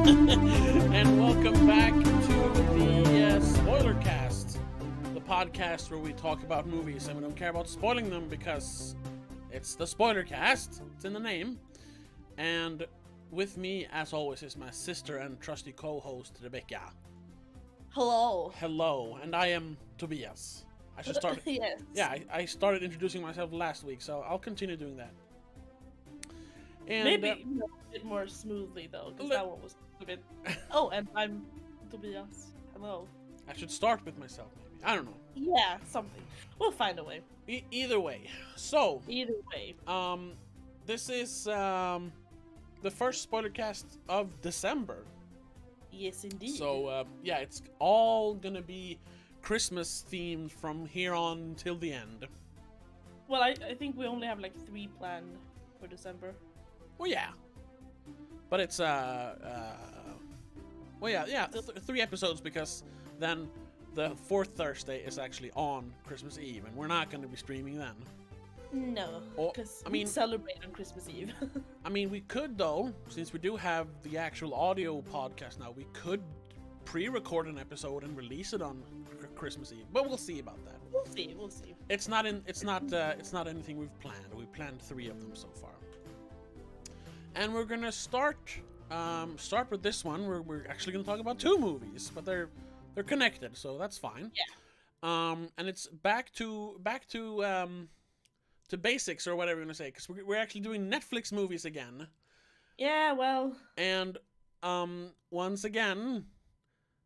And welcome back to the SpoilerCast, the podcast where we talk about movies and we don't care about spoiling them because it's the SpoilerCast. It's in the name. And with me, as always, is my sister and trusty co-host, Rebecca. Hello. Hello, and I am Tobias. I should start. Yes. Yeah, I started introducing myself last week, so I'll continue doing that. And, Maybe a bit more smoothly though, because that one was a bit. Oh, and I'm Tobias. Hello. I should start with myself, maybe. I don't know. Yeah, something. We'll find a way. Either way. So. Either way. This is the first spoiler cast of December. Yes, indeed. So yeah, it's all gonna be Christmas themed from here on till the end. Well, I think we only have like 3 planned for December. Well, yeah. But it's well, yeah, 3 episodes because then the 4th Thursday is actually on Christmas Eve, and we're not going to be streaming then. No, because we celebrate on Christmas Eve. I mean, we could though, since we do have the actual audio podcast now, we could pre-record an episode and release it on Christmas Eve. But we'll see about that. We'll see. It's not anything we've planned. We planned 3 of them so far. And we're gonna start with this one. We're actually gonna talk about 2 movies, but they're connected, so that's fine. Yeah. And it's back to basics or whatever you're gonna say, because we're actually doing Netflix movies again. Yeah, well. And once again,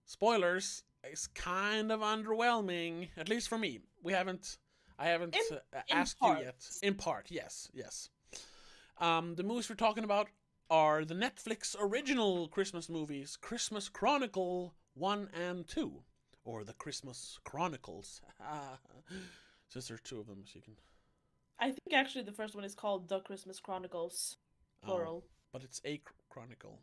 spoilers. It's kind of underwhelming, at least for me. I haven't asked you yet. In part, yes. The movies we're talking about are the Netflix original Christmas movies, Christmas Chronicle 1 and 2, or the Christmas Chronicles. Since there's 2 of them, so you can. I think actually the first one is called The Christmas Chronicles, plural. But it's a chronicle.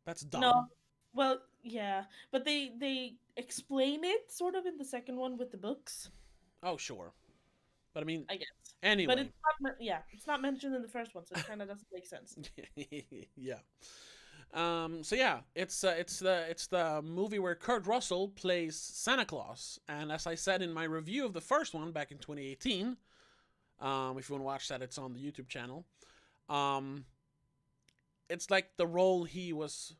That's dumb. No. Well, yeah, but they explain it sort of in the second one with the books. Oh, sure. But I mean, I guess. Anyway. But it's not mentioned in the first one, so it kind of doesn't make sense. Yeah. So yeah, it's the movie where Kurt Russell plays Santa Claus, and as I said in my review of the first one back in 2018, if you want to watch that, it's on the YouTube channel. It's like the role he was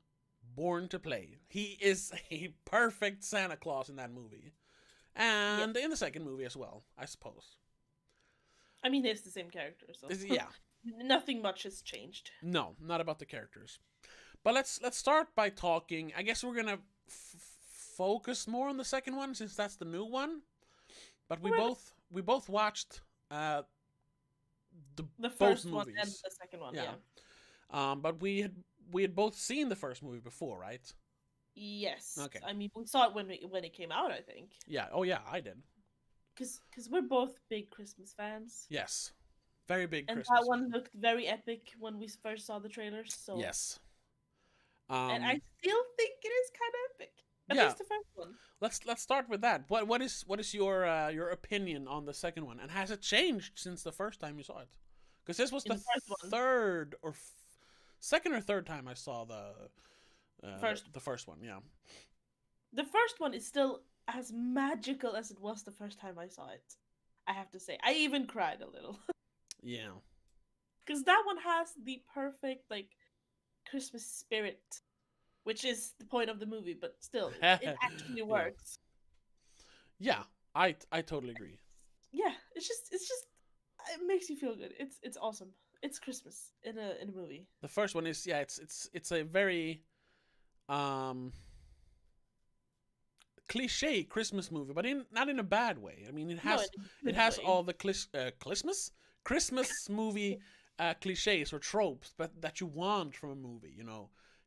born to play. He is a perfect Santa Claus in that movie. And in the second movie as well, I suppose. I mean, it's the same character, so yeah. Nothing much has changed. No, not about the characters. But let's start by talking. I guess we're gonna focus more on the second one since that's the new one. But we both watched the first both one movies. and the second one. Yeah. But we had both seen the first movie before, right? Yes. Okay. I mean, we saw it when it came out, I think. Yeah. Oh yeah, I did. Because we're both big Christmas fans. Yes. Very big and Christmas. And that one looked very epic when we first saw the trailers. So yes. And I still think it is kind of epic. At least the first one. Let's start with that. What is your opinion on the second one, and has it changed since the first time you saw it? Because this was the third or second or third time I saw the first one. Yeah. The first one is still as magical as it was the first time I saw it. I have to say, I even cried a little. Yeah. Because that one has the perfect Christmas spirit, which is the point of the movie, but still, it actually works. Yeah, I totally agree. Yeah, it's just it makes you feel good. It's awesome. It's Christmas in a movie. The first one is it's a very cliche Christmas movie, but not in a bad way. I mean, it has all the Christmas movie cliches or tropes, but that you want from a movie,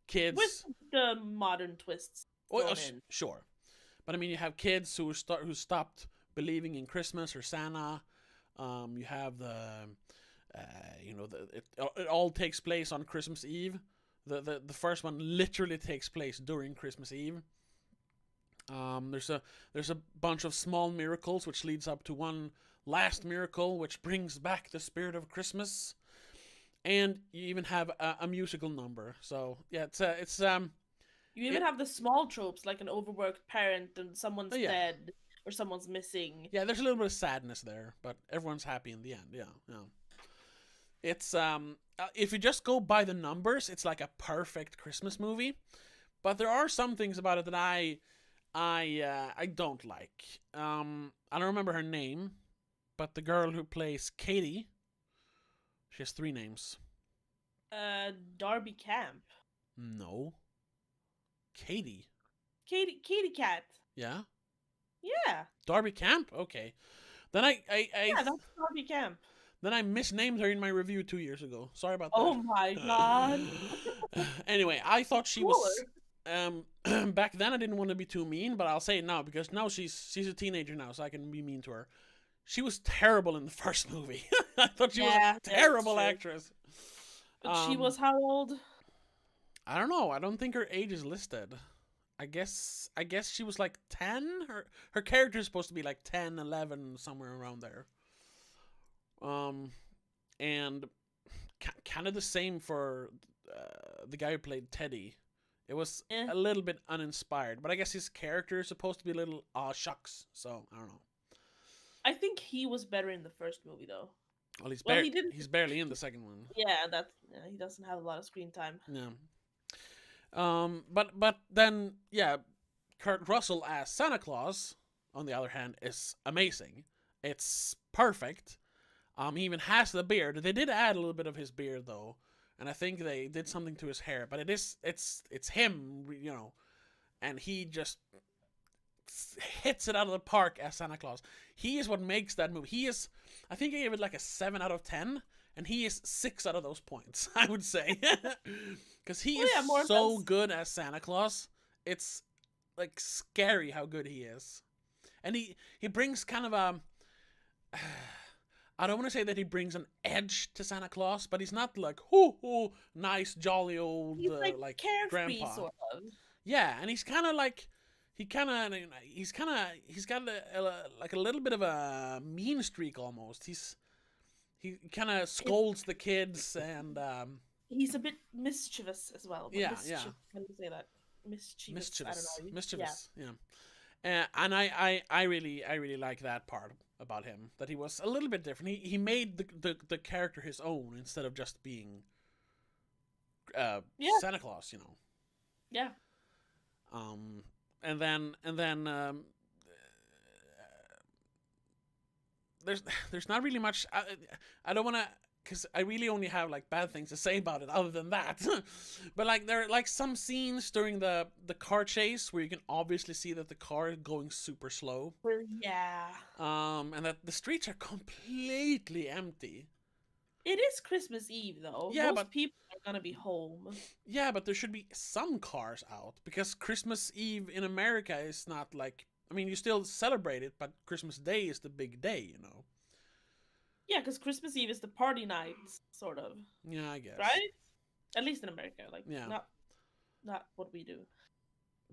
kids with the modern twists. Sure, but I mean, you have kids who stopped believing in Christmas or Santa. You have it all takes place on Christmas Eve. The first one literally takes place during Christmas Eve. There's a bunch of small miracles which leads up to one last miracle which brings back the spirit of Christmas, and you even have a musical number. So yeah, You even have the small tropes, like an overworked parent and someone's dead or someone's missing. Yeah, there's a little bit of sadness there, but everyone's happy in the end. Yeah. It's if you just go by the numbers, it's like a perfect Christmas movie. But there are some things about it that I don't like. I don't remember her name, but the girl who plays Katie, she has 3 names. Darby Camp. No. Katie Cat. Yeah. Yeah. Darby Camp. Okay. Then I yeah, that's Darby Camp. Then I misnamed her in my review 2 years ago. Sorry about that. Oh my god. Anyway, I thought she was. Back then I didn't want to be too mean, but I'll say it now because now she's a teenager now, so I can be mean to her. She was terrible in the first movie. I thought she was a terrible actress. But she was how old? I don't know. I don't think her age is listed. I guess she was like 10. Her character is supposed to be like 10, 11, somewhere around there. And kind of the same for the guy who played Teddy. It was a little bit uninspired, but I guess his character is supposed to be a little shucks. So I don't know. I think he was better in the first movie though. Well, he's barely in the second one. Yeah, he doesn't have a lot of screen time. Yeah. But then Kurt Russell as Santa Claus, on the other hand, is amazing. It's perfect. He even has the beard. They did add a little bit of his beard though, and I think they did something to his hair. But it's him, and he just hits it out of the park as Santa Claus. He is what makes that movie. I think I gave it like a 7 out of 10, and he is 6 out of those points, I would say, because he is so good as Santa Claus. It's like scary how good he is, and he brings kind of a. I don't want to say that he brings an edge to Santa Claus, but he's not like nice, jolly old like grandpa. Sort of. Yeah, and he's kind of like he's got like a little bit of a mean streak almost. He kind of scolds the kids and he's a bit mischievous as well. Yeah. How do you say that? Mischievous. I don't know. Mischievous. Yeah. And I really like that part about him, that he was a little bit different. He made the character his own instead of just being Santa Claus, Yeah. And then there's not really much. I don't want to, because I really only have like bad things to say about it other than that. But like there are like some scenes during the car chase where you can obviously see that the car is going super slow. Yeah. And that the streets are completely empty. It is Christmas Eve though. Yeah, most people are gonna be home. Yeah, but there should be some cars out, because Christmas Eve in America is not like, I mean, you still celebrate it, but Christmas Day is the big day, Yeah, because Christmas Eve is the party night, sort of. Yeah, I guess. Right? At least in America, yeah. Not what we do.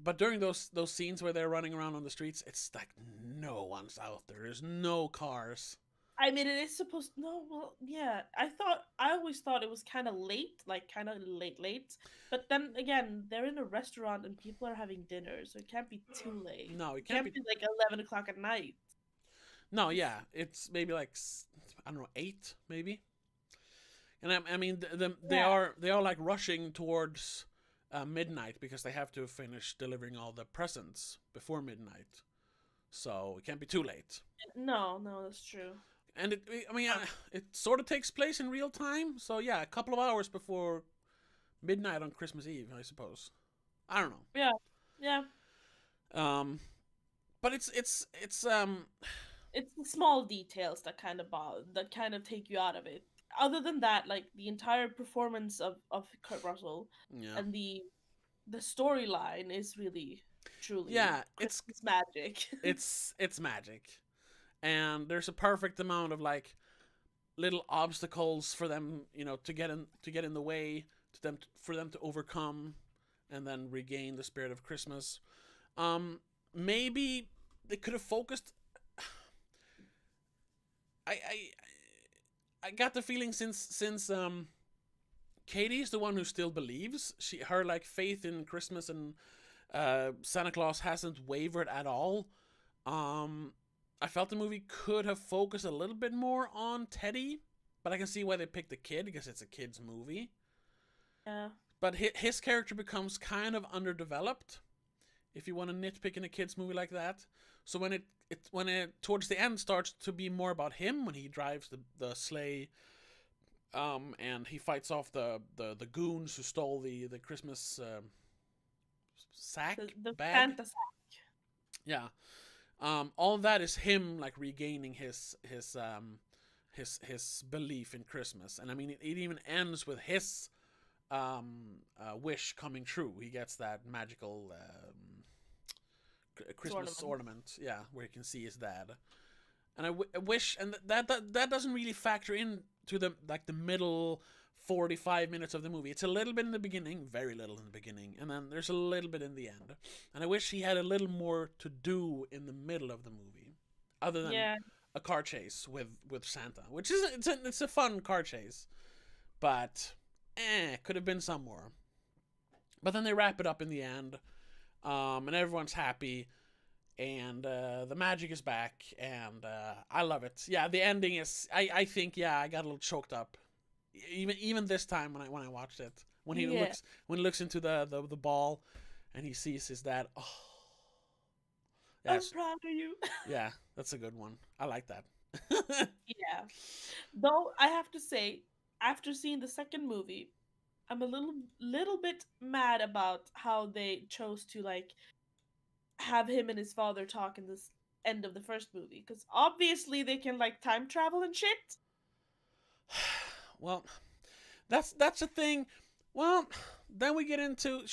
But during those scenes where they're running around on the streets, it's like no one's out there. There's no cars. I mean, it is supposed. No, well, yeah. I always thought it was kind of late, like kind of late. But then again, they're in a restaurant and people are having dinner, so it can't be too late. No, it can't be like 11 o'clock at night. No, yeah, it's maybe like, I don't know, 8 maybe. And I mean, they are like rushing towards midnight because they have to finish delivering all the presents before midnight, so it can't be too late. No, that's true. And it sort of takes place in real time, so yeah, a couple of hours before midnight on Christmas Eve, I suppose. I don't know. Yeah. But it's the small details that kind of take you out of it. Other than that, like the entire performance of Kurt Russell and the storyline is really truly it's magic. it's magic. And there's a perfect amount of like little obstacles for them, to get in the way, for them to overcome, and then regain the spirit of Christmas. Maybe they could have focused. I got the feeling since Katie's the one who still believes. Her like faith in Christmas and Santa Claus hasn't wavered at all. I felt the movie could have focused a little bit more on Teddy, but I can see why they picked the kid because it's a kid's movie. Yeah. But his character becomes kind of underdeveloped if you want to nitpick in a kid's movie like that. So when it towards the end starts to be more about him, when he drives the sleigh, and he fights off the goons who stole the Christmas sack, the bag. Santa sack. Yeah. All of that is him like regaining his belief in Christmas, and I mean it even ends with his wish coming true. He gets that magical Christmas ornament, yeah, where he can see his dad. And I wish, and that doesn't really factor in to the middle 45 minutes of the movie. It's a little bit in the beginning, very little in the beginning, and then there's a little bit in the end. And I wish he had a little more to do in the middle of the movie, other than a car chase with Santa, which is it's a fun car chase, but could have been some more. But then they wrap it up in the end, and everyone's happy, and the magic is back, and I love it. Yeah, the ending is. I think I got a little choked up, even this time when I watched it. When he looks into the ball, and he sees his dad. Oh, I'm proud of you. Yeah, that's a good one. I like that. Yeah, though I have to say, after seeing the second movie, I'm a little bit mad about how they chose to like have him and his father talk in this end of the first movie, because obviously they can like time travel and shit. Well, that's a thing. Well, then we get into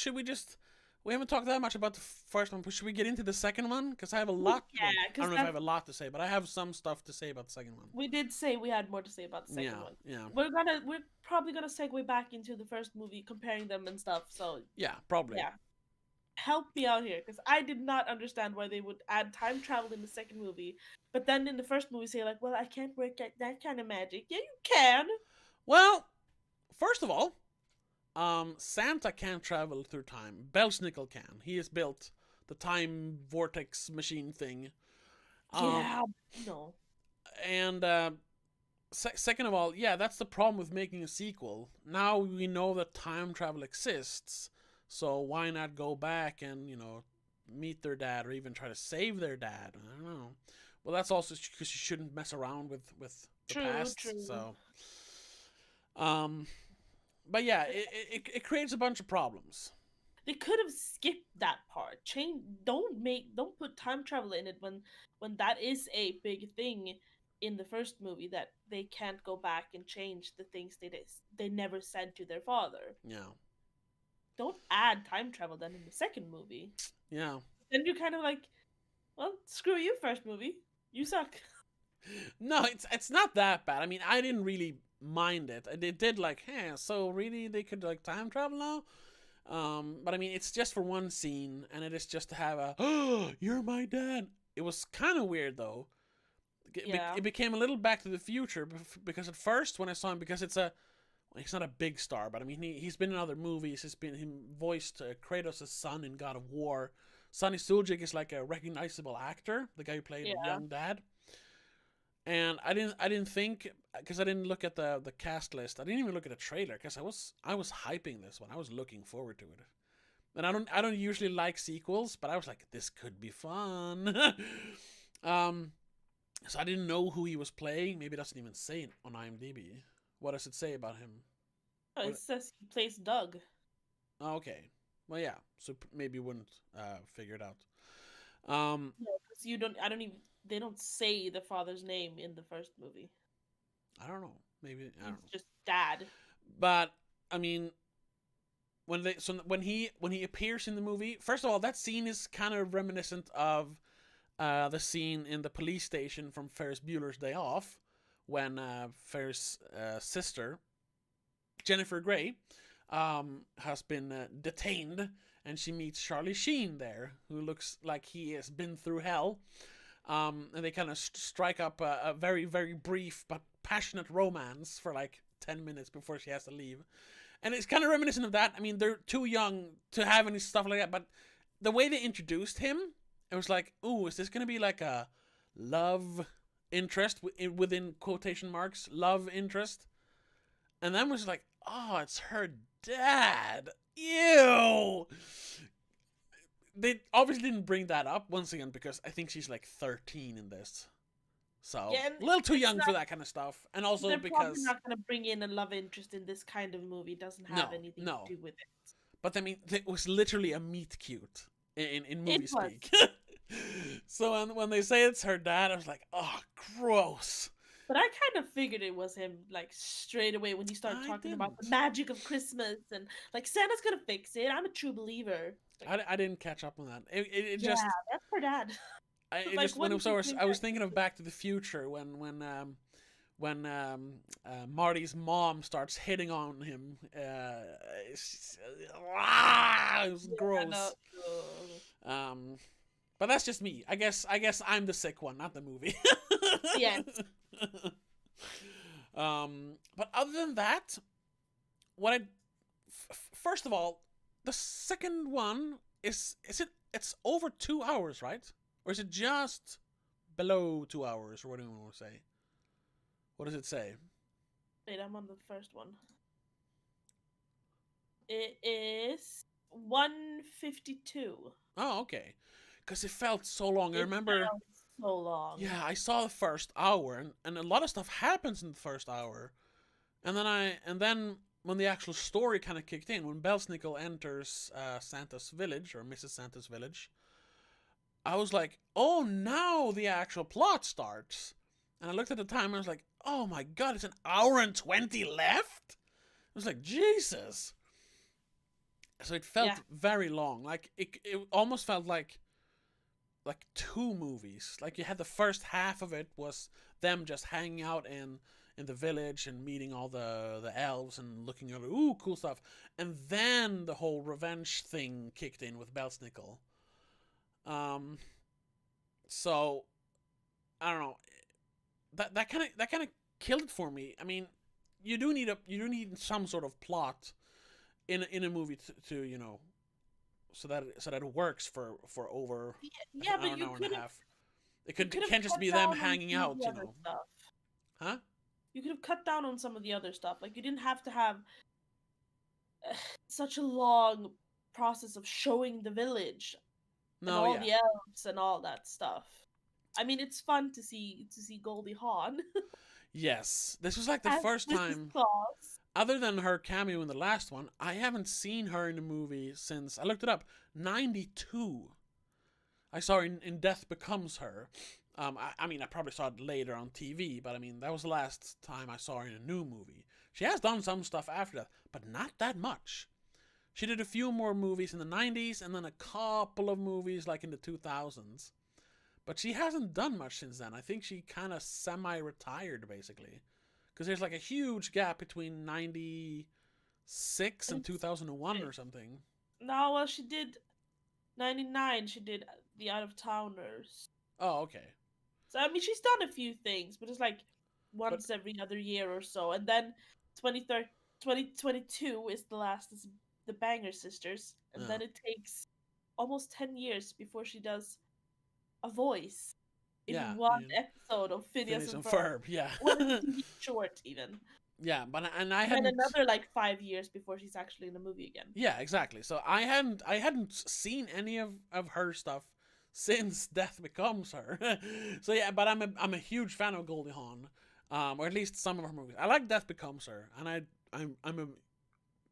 we haven't talked that much about the first one, but should we get into the second one? Because I have a lot. Yeah, I don't know if I have a lot to say, but I have some stuff to say about the second one. We did say we had more to say about the second one. Yeah. We're probably gonna segue back into the first movie, comparing them and stuff. So yeah, probably. Yeah. Help me out here, because I did not understand why they would add time travel in the second movie, but then in the first movie say like, well, I can't work at that kind of magic. Yeah, you can. Well, first of all, Santa can't travel through time. Belsnickel can. He has built the time vortex machine thing. No. And second of all, that's the problem with making a sequel. Now we know that time travel exists, so why not go back and meet their dad or even try to save their dad? I don't know. Well, that's also because you shouldn't mess around with the past. True. So, but yeah, it creates a bunch of problems. They could have skipped that part. Don't put time travel in it when that is a big thing in the first movie, that they can't go back and change the things they never said to their father. Yeah. Don't add time travel then in the second movie. Yeah. Then you're kind of like, well, screw you, first movie. You suck. No, it's not that bad. I mean, I didn't really mind it. They did like, so really they could like time travel now? But I mean, it's just for one scene, and it is just to have a, oh, you're my dad. It was kind of weird though. It became a little Back to the Future, because at first when I saw him, because he's not a big star, but I mean he's been in other movies. He voiced Kratos' son in God of War. Sonny Suljic is like a recognizable actor, the guy who played young dad. And I didn't think, because I didn't look at the cast list. I didn't even look at the trailer, because I was hyping this one. I was looking forward to it. And I don't usually like sequels, but I was like, this could be fun. So I didn't know who he was playing. Maybe it doesn't even say it on IMDb. What does it say about him? Oh, it says he plays Doug. Oh, okay. Well, yeah. So maybe you wouldn't figure it out. No, because they don't say the father's name in the first movie. I don't know. Maybe I don't know. It's just dad. But I mean, when he appears in the movie, first of all, that scene is kind of reminiscent of the scene in the police station from Ferris Bueller's Day Off, when Ferris' sister, Jennifer Grey, has been detained, and she meets Charlie Sheen there, who looks like he has been through hell. And they kind of strike up a very, very brief but passionate romance for like 10 minutes before she has to leave. And it's kind of reminiscent of that. I mean, they're too young to have any stuff like that, but the way they introduced him, it was like, ooh, is this going to be like a love interest within quotation marks, love interest? And then was like, oh, it's her dad. Ew. They obviously didn't bring that up once again because I think she's like 13 in this. So, yeah, a little too young for that kind of stuff. And also they're because... probably not going to bring in a love interest in this kind of movie. It doesn't have anything to do with it. But I mean, it was literally a meet cute in movie speak. So when they say it's her dad, I was like, oh, gross. But I kind of figured it was him, like, straight away when he started talking about the magic of Christmas and, like, Santa's going to fix it. I'm a true believer. Like, I didn't catch up on that. It yeah, just... that's her dad. I was thinking of Back to the Future when Marty's mom starts hitting on him. It was gross. But that's just me. I guess I'm the sick one, not the movie. Yes. But other than that, first of all, the second one it's over 2 hours, right? Or is it just below 2 hours, or what do you want to say? What does it say? Wait, I'm on the first one. It is 1:52. Oh, okay. Because it felt so long. I remember... so long. Yeah, I saw the first hour, and a lot of stuff happens in the first hour. And then when the actual story kind of kicked in, when Belsnickel enters Santa's village, or Mrs. Santa's village, I was like, oh, now the actual plot starts. And I looked at the time and I was like, oh my god, it's 1 hour and 20 left? I was like, Jesus. So it felt very long. Like, it almost felt like 2 movies. Like, you had the first half of it was them just hanging out in the village and meeting all the elves and looking at, ooh, cool stuff. And then the whole revenge thing kicked in with Belsnickel. So I don't know. That kind of killed it for me. I mean, you do need some sort of plot in a movie to you know, so that it works for over an hour and a half. It can't just be them hanging out, you know. Stuff. Huh? You could have cut down on some of the other stuff. Like, you didn't have to have such a long process of showing the village and all the elves and all that stuff. I mean, it's fun to see Goldie Hawn. Yes, this was like the first time. CLAUS. Other than her cameo in the last one, I haven't seen her in a movie since, I looked it up, 92. I saw her in Death Becomes Her. I mean, I probably saw it later on TV, but I mean, that was the last time I saw her in a new movie. She has done some stuff after that, but not that much. She did a few more movies in the 90s, and then a couple of movies like in the 2000s. But she hasn't done much since then. I think she kind of semi-retired, basically. Because there's like a huge gap between 96 and 2001 or something. No, well, she did 99. She did The Out of Towners. Oh, okay. So, I mean, she's done a few things, but it's like once every other year or so. And then 2022 is the last, is The Banger Sisters. And then it takes almost 10 years before she does a voice in one episode of Phineas and Ferb. Yeah. Short, even. Yeah, but I hadn't... And another like 5 years before she's actually in the movie again. Yeah, exactly. So I hadn't seen any of her stuff since Death Becomes Her. So yeah, but I'm a huge fan of Goldie Hawn, or at least some of her movies. I like Death Becomes Her, and I'm a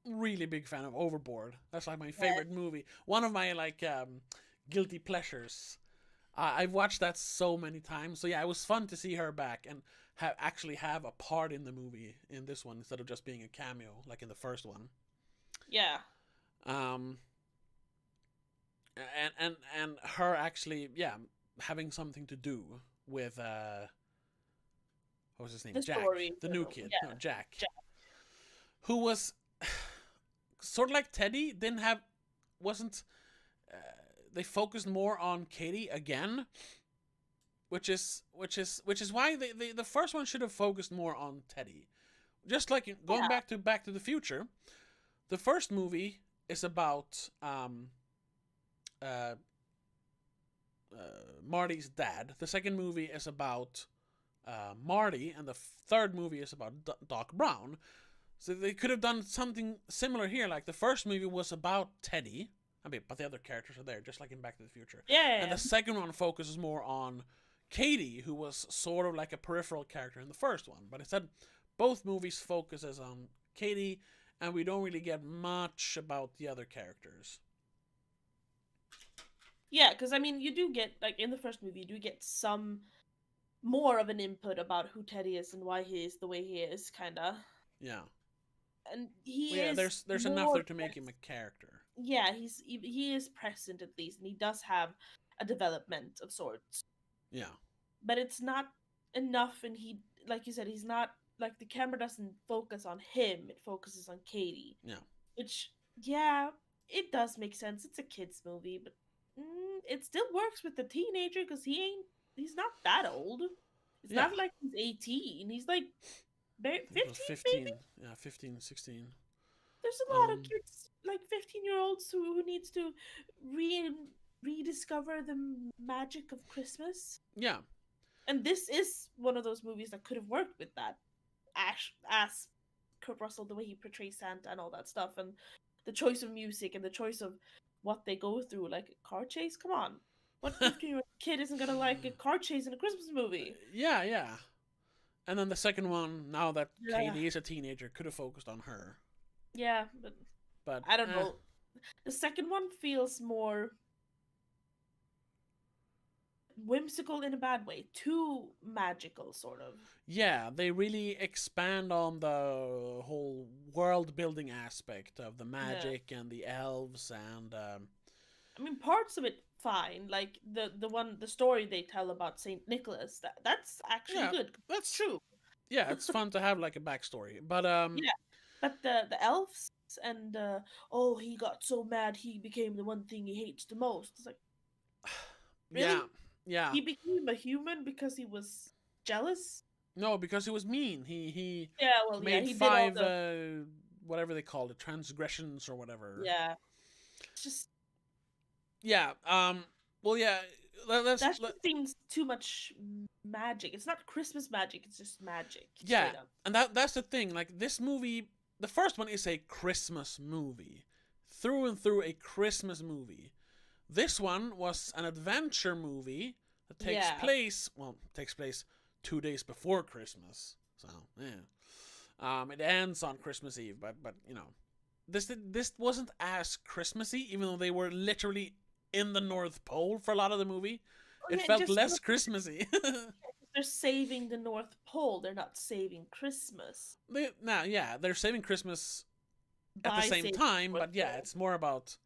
really big fan of Overboard. That's like my favorite movie. One of my like guilty pleasures. I've watched that so many times. So yeah, it was fun to see her back and actually have a part in the movie in this one instead of just being a cameo like in the first one. Yeah. And her actually, having something to do with what was his name? The Jack, story, the new kid. Yeah. No, Jack. Who was sort of like Teddy. They focused more on Katie again, which is why the first one should have focused more on Teddy, Just like going Yeah. Back to the Future, the first movie is about uh, Marty's dad. The second movie is about Marty, and the third movie is about Doc Brown. So they could have done something similar here. Like the first movie was about Teddy. I mean, but the other characters are there, just like in Back to the Future. Yeah. And the second one focuses more on Katie, who was sort of like a peripheral character in the first one. But instead, both movies focuses on Katie, and we don't really get much about the other characters. Yeah, because I mean, you do get, like, in the first movie, you do get some more of an input about who Teddy is and why he is the way he is, kind of. Yeah. And he is. There's enough there to make him a character. Yeah, he is present at least, and he does have a development of sorts. Yeah. But it's not enough, and he, like you said, he's not, like, the camera doesn't focus on him, it focuses on Katie. Yeah. Which, yeah, it does make sense. It's a kid's movie, but it still works with the teenager because he's not that old. It's not like he's 18. He's like 15, 15, maybe? Yeah, 15, 16. There's a lot of kids, like 15-year-olds, who needs to rediscover the magic of Christmas. Yeah. And this is one of those movies that could have worked with that. As Kurt Russell, the way he portrays Santa and all that stuff, and the choice of music and the choice of what they go through, like a car chase. Come on, what 15-year-old kid isn't gonna like a car chase in a Christmas movie? Yeah. And then the second one, now that Katie is a teenager, could have focused on her. Yeah, but I don't know. The second one feels more whimsical in a bad way, too magical, sort of. Yeah, they really expand on the whole world building aspect of the magic and the elves, and I mean, parts of it fine, like the story they tell about Saint Nicholas. That's actually good. That's true. Yeah, it's fun to have like a backstory, but but the elves and he got so mad he became the one thing he hates the most. It's like, really? Yeah. He became a human because he was jealous? No, because he was mean. He made he 5 whatever they call it, transgressions or whatever. Yeah. It's just well, yeah, that seems too much magic. It's not Christmas magic, it's just magic. Yeah, and that's the thing. Like, this movie, the first one is a Christmas movie. Through and through a Christmas movie. This one was an adventure movie that takes place 2 days before Christmas. So, yeah. It ends on Christmas Eve, but you know, this wasn't as Christmassy, even though they were literally in the North Pole for a lot of the movie. It felt less Christmassy. They're saving the North Pole. They're not saving Christmas. They're saving Christmas at the same time, but yeah, it's more about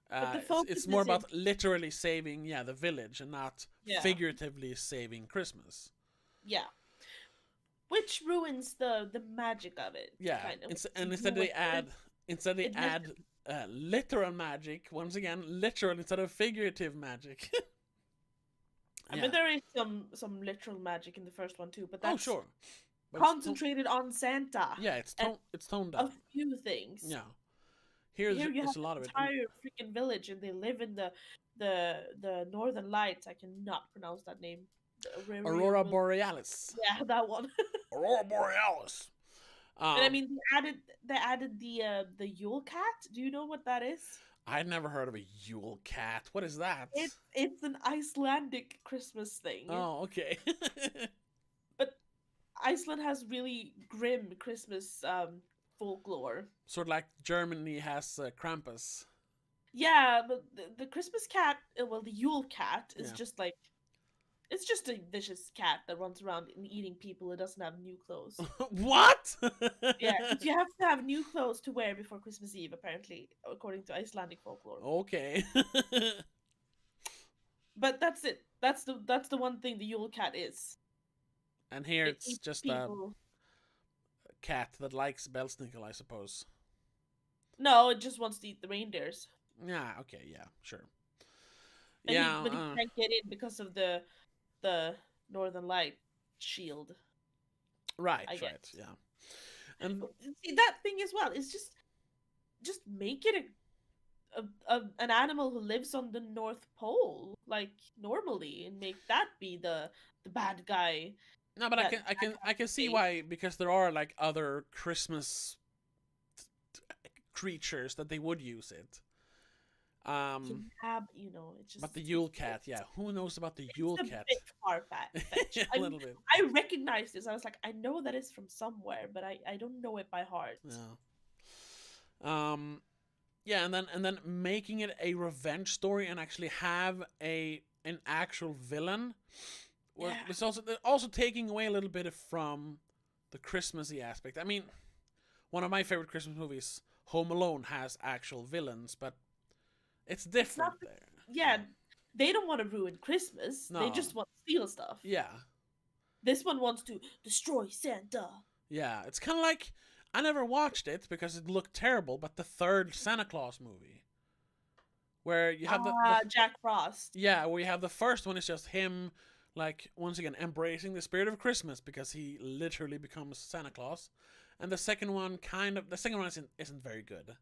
it's more about literally saving the village and not figuratively saving Christmas. Yeah. Which ruins the magic of it. Yeah, kind of. And instead they add literal magic, once again, literal instead of figurative magic. I mean, there is some literal magic in the first one too, but that's sure. But concentrated on Santa. Yeah, it's toned down. A few things. Yeah. Here you have a lot of it. Entire freaking village, and they live in the Northern Lights. I cannot pronounce that name. Aurora Borealis. Yeah, that one. Aurora Borealis. And I mean, they added the Yule Cat. Do you know what that is? I'd never heard of a Yule Cat. What is that? It's an Icelandic Christmas thing. Oh, okay. But Iceland has really grim Christmas folklore. Sort of like Germany has Krampus. Yeah, but the Christmas cat, the Yule Cat is just like, it's just a vicious cat that runs around and eating people. It doesn't have new clothes. What? Yeah, but you have to have new clothes to wear before Christmas Eve, apparently, according to Icelandic folklore. Okay. But that's it. That's the one thing the Yule Cat is. And here it's just people. A cat that likes Belsnickel, I suppose. No, it just wants to eat the reindeers. Yeah, okay, yeah, sure. But he can't get in because of the Northern Light shield. Right, yeah. And see that thing as well. Is just make it an animal who lives on the North Pole, like normally, and make that be the bad guy. no, but I can see why, because there are like other Christmas creatures that they would use it. Yeah, you know, it's just. But the Yule Cat, yeah, who knows about the Yule Cat? A bit far-fetched. A little bit. I recognized this. I was like, I know that is from somewhere, but I don't know it by heart. Yeah. Yeah, and then making it a revenge story and actually have an actual villain. Yeah. Was also taking away a little bit from the Christmassy aspect. I mean, one of my favorite Christmas movies, Home Alone, has actual villains, but it's different there. Yeah, they don't want to ruin Christmas. No. They just want to steal stuff. Yeah. This one wants to destroy Santa. Yeah, it's kind of like, I never watched it because it looked terrible, but the third Santa Claus movie, where you have the Jack Frost. Yeah, where you have the first one is just him, like, once again embracing the spirit of Christmas because he literally becomes Santa Claus, and the second one isn't very good,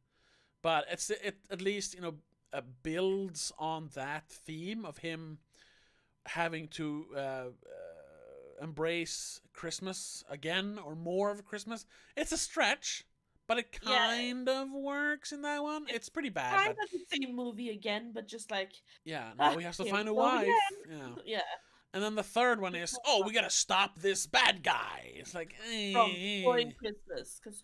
but it at least, you know, builds on that theme of him having to embrace Christmas again, or more of Christmas. It's a stretch, but it kind of works in that one. It's pretty bad. Kind of the same movie again, but just like, now he has to find a wife. Yeah. And then the third one is, we gotta stop this bad guy. It's like, from destroying Christmas, because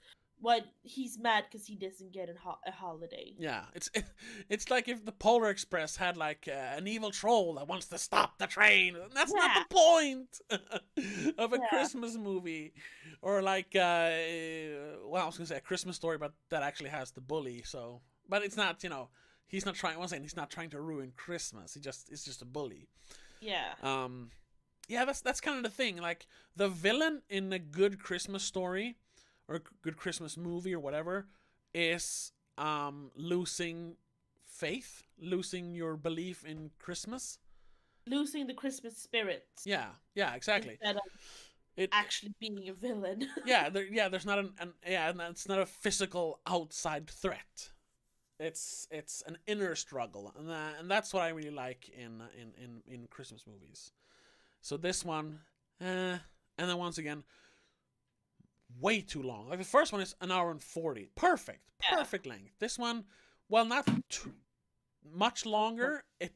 he's mad because he doesn't get a holiday. Yeah, it's like if the Polar Express had like an evil troll that wants to stop the train. That's not the point of a Christmas movie, or like I was gonna say a Christmas Story, but that actually has the bully. So, but it's not. You know, he's not trying. Once again, he's not trying to ruin Christmas. It's just a bully. Yeah. Yeah, that's kind of the thing. Like, the villain in a good Christmas story or a good Christmas movie or whatever is losing faith, losing your belief in Christmas, losing the Christmas spirit. Yeah, exactly. Instead of actually being a villain. There's not it's not a physical outside threat. It's an inner struggle, and that's what I really like in Christmas movies. So this one, and then once again, way too long. Like, the first one is an hour and 40, perfect length. This one, well, not too much longer. It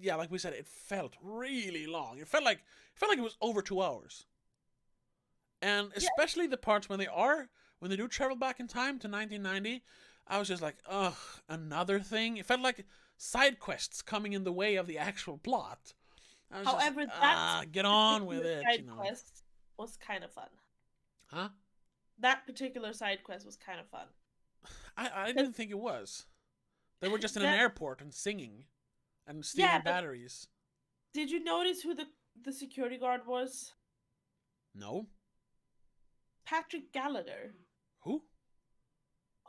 like we said, it felt really long. It felt like it was over 2 hours, and especially the parts when they do travel back in time to 1990. I was just like, ugh, another thing. It felt like side quests coming in the way of the actual plot. However, get on with it. Side quest was kind of fun. Huh? That particular side quest was kind of fun. I didn't think it was. They were just in an airport and singing and stealing batteries. Did you notice who the security guard was? No. Patrick Gallagher. Who?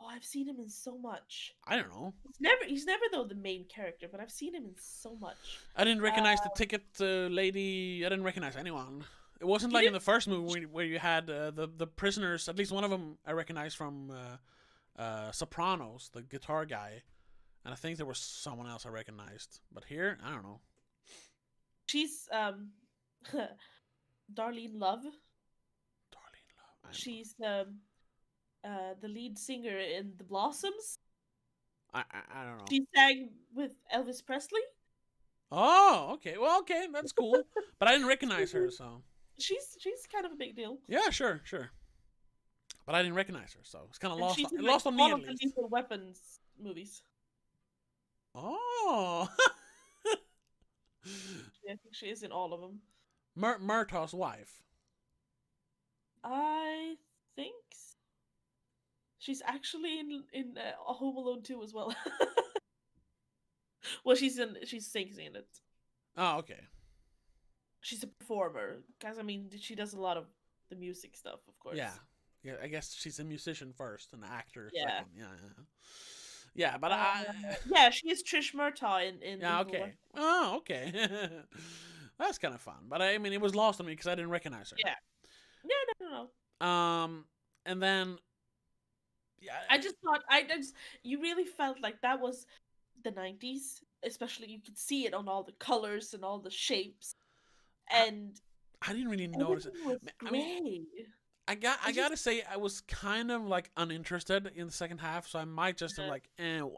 Oh, I've seen him in so much. I don't know. He's never though the main character, but I've seen him in so much. I didn't recognize the ticket lady. I didn't recognize anyone. It wasn't like in the first movie where you had the prisoners. At least one of them I recognized from Sopranos, the guitar guy, and I think there was someone else I recognized. But here, I don't know. She's Darlene Love. Darlene Love. She's the lead singer in The Blossoms. I don't know. She sang with Elvis Presley. Oh, okay. Well, okay, that's cool. But I didn't recognize her, so. She's kind of a big deal. Yeah, sure. But I didn't recognize her, so it's kind of lost. It lost on me at least. One of the Lethal Weapons movies. Oh. I think she is in all of them. Murtaugh's wife. I think she's actually in Home Alone 2 as well. Well, she sings in it. Oh, okay. She's a performer, because I mean, she does a lot of the music stuff, of course. Yeah. I guess she's a musician first, an actor second. Yeah, but she is Trish Murtaugh in. Yeah, okay. Oh, okay. That's kind of fun, but I mean, it was lost on me because I didn't recognize her. Yeah. No. And then, yeah, you really felt like that was the 90s, especially you could see it on all the colors and all the shapes, and I didn't really notice it. everything was I mean, gray. I gotta say, I was kind of like uninterested in the second half, so I might just have like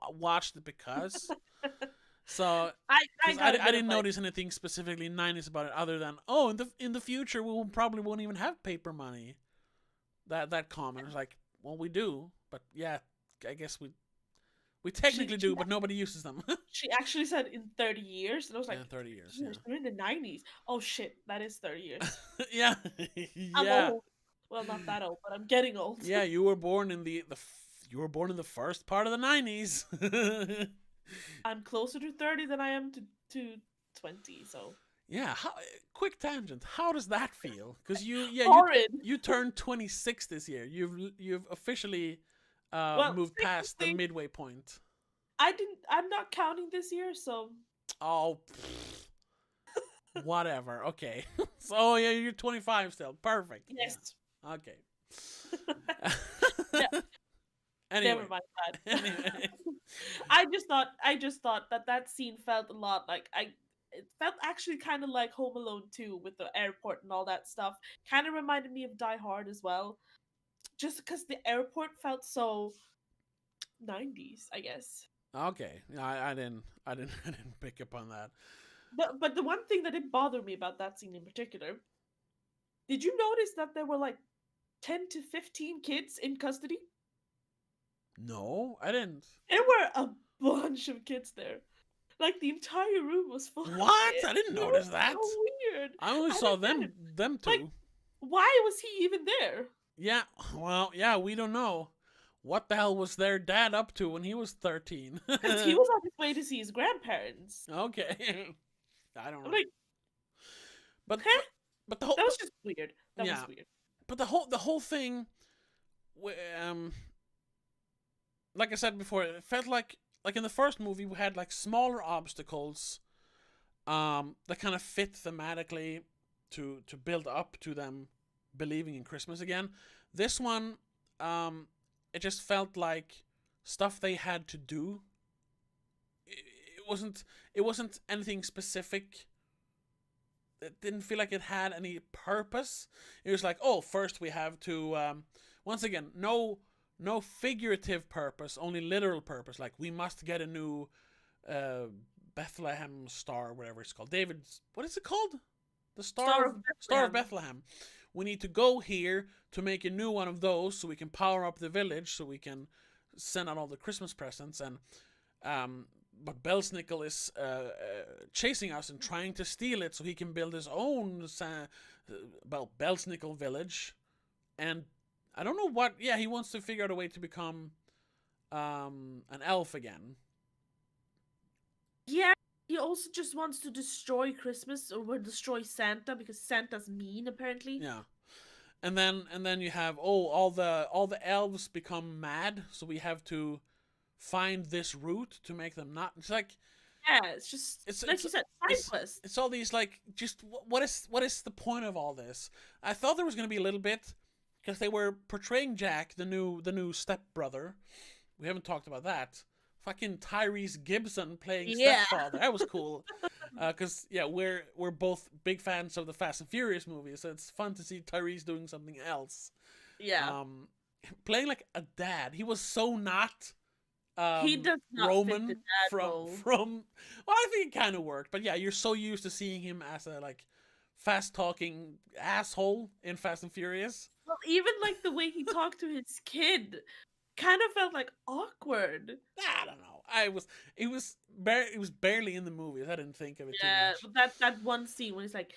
watched it because. So, I because got a I bit didn't of like, notice anything specifically 90s about it, other than in the future we probably won't even have paper money. That comment was like, well, we do, but yeah, I guess we technically do, but nobody uses them. she actually said in 30 years, and I was like, Yeah, 30 years. We're in the 90s. Oh shit, that is 30 years. Yeah, I'm yeah, old. Well, not that old, but I'm getting old. yeah. You were born in you were born in the first part of the 90s. I'm closer to 30 than I am to 20, so. Yeah, quick tangent. How does that feel? Because Horrid. you turned 26 this year. You've officially Well, moved past the midway point. I'm not counting this year, so. Oh, whatever. Okay. So yeah, you're 25 still. Perfect. Yes. Yeah. Okay. Yeah. Anyway. Never mind that. Anyway. I just thought that scene felt a lot like it felt actually kind of like Home Alone 2 with the airport and all that stuff. Kind of reminded me of Die Hard as well. Just because the airport felt so 90s, I guess. Okay. I didn't I didn't pick up on that. But the one thing that did bother me about that scene in particular, did you notice that there were like 10 to 15 kids in custody? No, I didn't. There were a bunch of kids there. Like the entire room was full. What? I didn't notice that. So weird. I only saw them two. Like, why was he even there? Yeah, well, yeah, we don't know. What the hell was their dad up to when he was 13? Because he was on his way to see his grandparents. Okay. I don't know. I'm like, but the whole that was just weird. That was weird. But the whole thing, like I said before, it felt like in the first movie we had like smaller obstacles, that kind of fit thematically to build up to them believing in Christmas again. This one, it just felt like stuff they had to do. It wasn't anything specific. It didn't feel like it had any purpose. It was like, oh, first we have to, once again, no figurative purpose, only literal purpose. Like, we must get a new Bethlehem star, whatever it's called. David's, what is it called? The Star of Bethlehem. We need to go here to make a new one of those so we can power up the village, so we can send out all the Christmas presents. And but Belsnickel is chasing us and trying to steal it so he can build his own Belsnickel village. And I don't know what. Yeah, he wants to figure out a way to become an elf again. Yeah, he also just wants to destroy Christmas or destroy Santa because Santa's mean, apparently. Yeah, and then you have all the elves become mad, so we have to find this route to make them not. It's like, yeah, it's like you said, side quest. It's all these like, just what is the point of all this? I thought there was gonna be a little bit, because they were portraying Jack, the new stepbrother. We haven't talked about that. Fucking Tyrese Gibson playing stepfather. That was cool. Because we're both big fans of the Fast and Furious movies, so it's fun to see Tyrese doing something else. Yeah. Playing like a dad. He was so not. He does not Roman fit the dad role. From. Well, I think it kind of worked, but yeah, you're so used to seeing him as a like fast talking asshole in Fast and Furious. Well, even like the way he talked to his kid kind of felt like awkward. I don't know. It was barely in the movies. I didn't think of it too much. Yeah, that one scene when he's like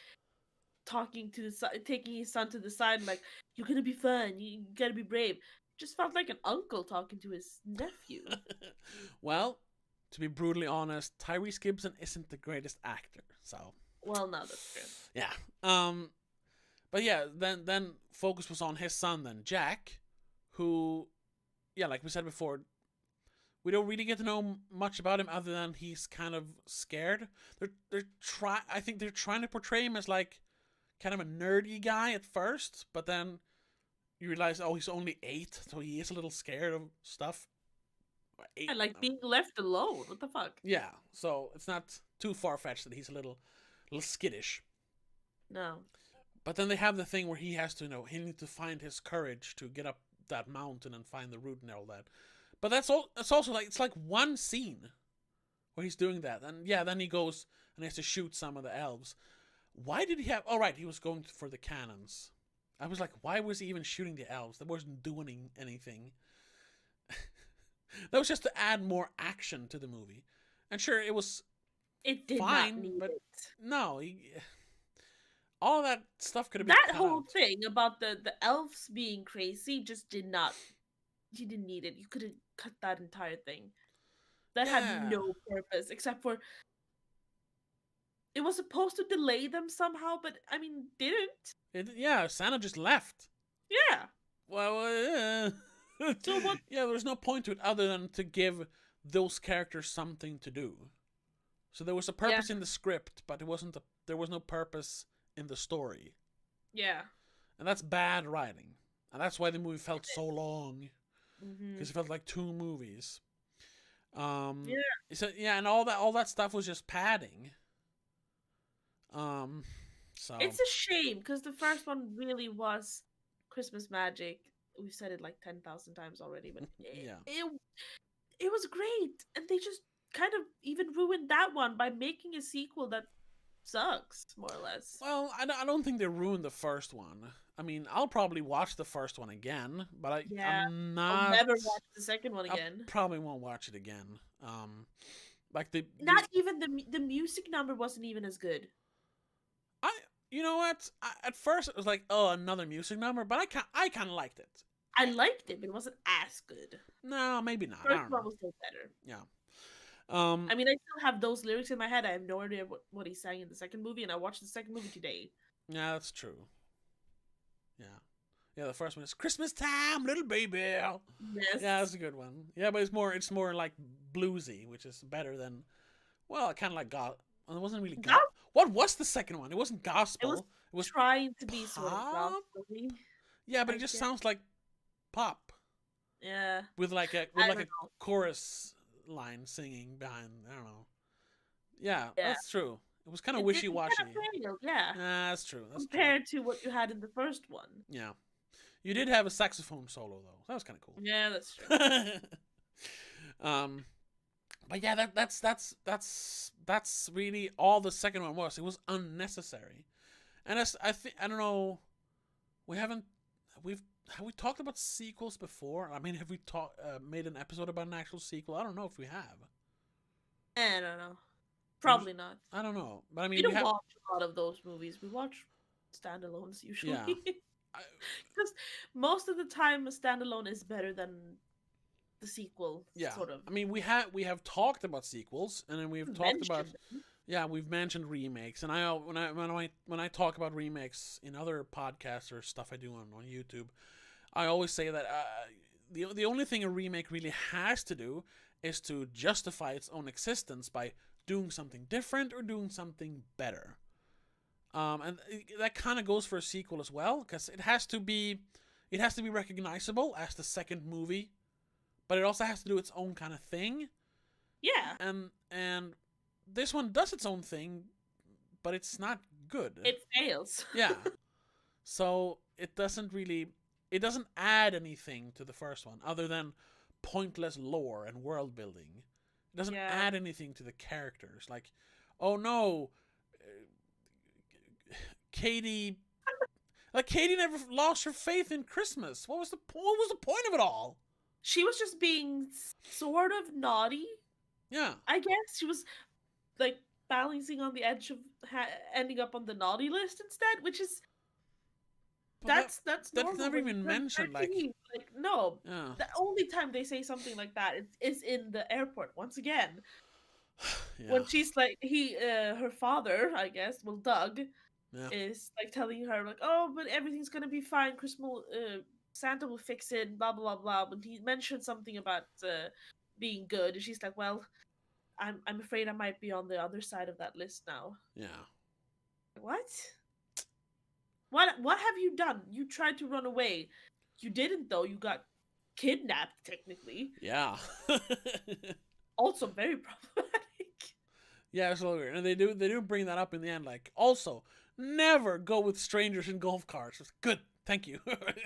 talking to taking his son to the side, and like, you're gonna be fun, you gotta be brave. Just felt like an uncle talking to his nephew. Well, to be brutally honest, Tyrese Gibson isn't the greatest actor. So. Well, no, that's true. Yeah. But yeah, then focus was on his son, then Jack, who, yeah, like we said before, we don't really get to know much about him other than he's kind of scared. I think they're trying to portray him as like kind of a nerdy guy at first, but then you realize, oh, he's only 8, so he is a little scared of stuff. 8, and like being left alone. What the fuck? Yeah, so it's not too far-fetched that he's a little skittish. No. But then they have the thing where he has to, he needs to find his courage to get up that mountain and find the root and all that. But that's also like, it's like one scene where he's doing that. And yeah, then he goes and he has to shoot some of the elves. Why did he have... Oh, right, he was going for the cannons. I was like, why was he even shooting the elves? That wasn't doing anything. That was just to add more action to the movie. And sure, it was It did fine, not need but it. no, all of that stuff could have been That cut whole out. thing about the elves being crazy just did not... You didn't need it. You could have cut that entire thing. That had no purpose, except for... It was supposed to delay them somehow, but, I mean, didn't. Yeah, Santa just left. Yeah. Well, So what? Yeah, there's no point to it other than to give those characters something to do. So there was a purpose in the script, but there was no purpose in the story. Yeah. And that's bad writing. And that's why the movie felt so long. Because it felt like 2 movies. So yeah, and all that stuff was just padding. So it's a shame because the first one really was Christmas magic. We've said it like 10,000 times already, but it was great, and they just kind of even ruined that one by making a sequel that sucks, more or less. Well, I don't think they ruined the first one. I mean, I'll probably watch the first one again, but I'm not. I'll never watch the second one again. I probably won't watch it again. Like not even the music number wasn't even as good. You know what? At first it was like, oh, another music number, but I kind of liked it. I liked it, but it wasn't as good. No, maybe not. First one was still better. Yeah. I mean, I still have those lyrics in my head. I have no idea what he sang in the second movie, and I watched the second movie today. Yeah, that's true. Yeah. Yeah, the first one is Christmas time, little baby. Yes. Yeah, that's a good one. Yeah, but it's more like bluesy, which is better than, well, kind of like gospel. It wasn't really gospel. What was the second one? It wasn't gospel. It was trying to be sort of gospel. Yeah, but it just sounds like pop. Yeah. With a chorus line singing behind. I don't know. Yeah, that's true. It was kind of wishy-washy. Yeah. That's true. Compared to what you had in the first one. Yeah. You did have a saxophone solo though. That was kind of cool. Yeah, that's true. But yeah, that's really all the second one was. It was unnecessary, and I don't know. Have we talked about sequels before? I mean, have we made an episode about an actual sequel? I don't know if we have. I don't know. Probably not. I don't know, but I mean, we don't watch a lot of those movies. We watch standalones usually. Yeah. Because most of the time, a standalone is better than the sequel. Yeah. Sort of. I mean, we have talked about sequels, and then we've talked about. Yeah, we've mentioned remakes, and when I talk about remakes in other podcasts or stuff I do on YouTube, I always say that the only thing a remake really has to do is to justify its own existence by doing something different or doing something better. And that kind of goes for a sequel as well, because it has to be recognizable as the second movie, but it also has to do its own kind of thing. Yeah. And this one does its own thing, but it's not good. It fails. Yeah. So it doesn't add anything to the first one other than pointless lore and world building. It doesn't add anything to the characters. Like, oh no, Katie never lost her faith in Christmas. What was the point of it all? She was just being sort of naughty. Yeah. I guess she was like balancing on the edge of ending up on the naughty list instead, which is that's never even mentioned. Like no, the only time they say something like that is in the airport once again. Yeah. When she's like her father, I guess, well, Doug, is like telling her like, oh, but everything's gonna be fine. Santa will fix it. Blah blah blah. But he mentioned something about being good, and she's like, well, I'm afraid I might be on the other side of that list now. Yeah. What? What have you done? You tried to run away You didn't though. You got kidnapped technically. Yeah. Also very problematic. Yeah, it's a little weird, and they do bring that up in the end. Like, also, never go with strangers in golf carts. It's good, thank you.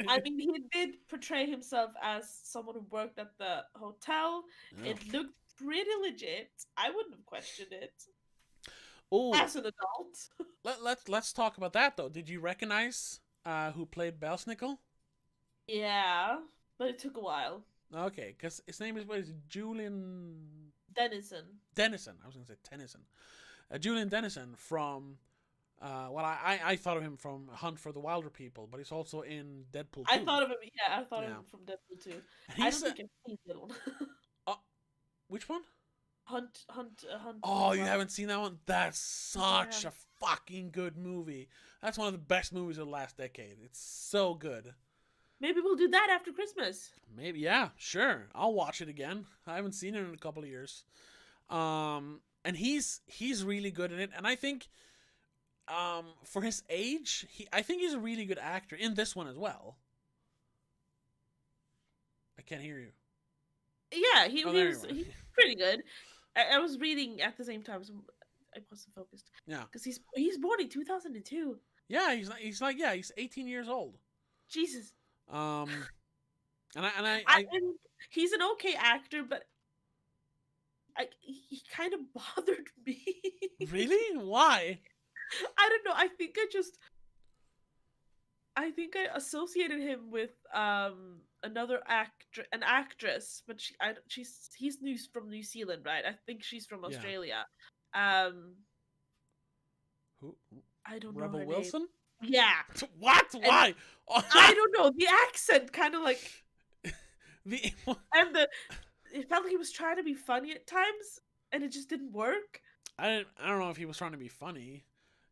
I mean, he did portray himself as someone who worked at the hotel. Yeah. It looked pretty legit. I wouldn't have questioned it. Oh, As an adult. let's talk about that though. Did you recognize who played Belsnickel? Yeah, but it took a while. Okay, because his name is what is it? Julian Dennison. I was gonna say Tennyson. Julian Dennison from. Well, I thought of him from Hunt for the Wilder People, but he's also in Deadpool 2. I thought of him. Yeah, I thought of him from Deadpool 2. I don't think I've seen that one. Which one? Hunt. Oh, you haven't seen that one? That's such a fucking good movie. That's one of the best movies of the last decade. It's so good. Maybe we'll do that after Christmas. Maybe, yeah, sure. I'll watch it again. I haven't seen it in a couple of years. And he's really good in it. And I think, for his age, I think he's a really good actor in this one as well. I can't hear you. Yeah, he's pretty good. I was reading at the same time, so I wasn't focused. Yeah, because he's born in 2002. Yeah, he's 18 years old. Jesus. And he's an okay actor, but he kind of bothered me. Really? Why? I don't know. I think I associated him with another actress, but he's from New Zealand, right? I think she's from Australia. Who? I don't know. Rebel Wilson? Name. Yeah. What? Why? I don't know. The accent kind of like it felt like he was trying to be funny at times, and it just didn't work. I don't know if he was trying to be funny.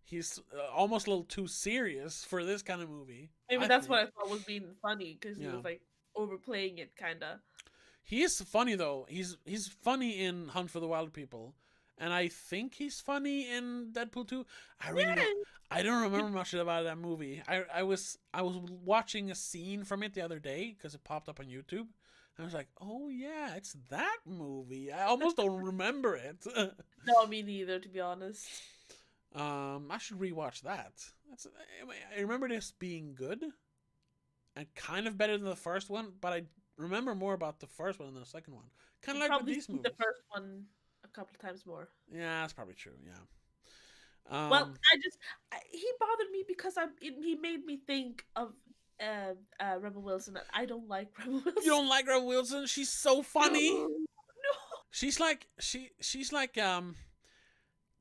He's almost a little too serious for this kind of movie. Maybe that's what I thought was being funny, because he was like overplaying it, kind of. He is funny though. He's funny in Hunt for the Wilder People, and I think he's funny in Deadpool 2. I don't remember much about that movie. I was watching a scene from it the other day because it popped up on YouTube. I was like, oh yeah, it's that movie. I almost don't remember it. No, me neither, to be honest. I should rewatch that. I remember this being good and kind of better than the first one, but I remember more about the first one than the second one. Kind of like with these movies. The first one a couple of times more. Yeah, that's probably true. Yeah. Well, he bothered me because he made me think of Rebel Wilson. I don't like Rebel Wilson. You don't like Rebel Wilson? She's so funny. No. She's like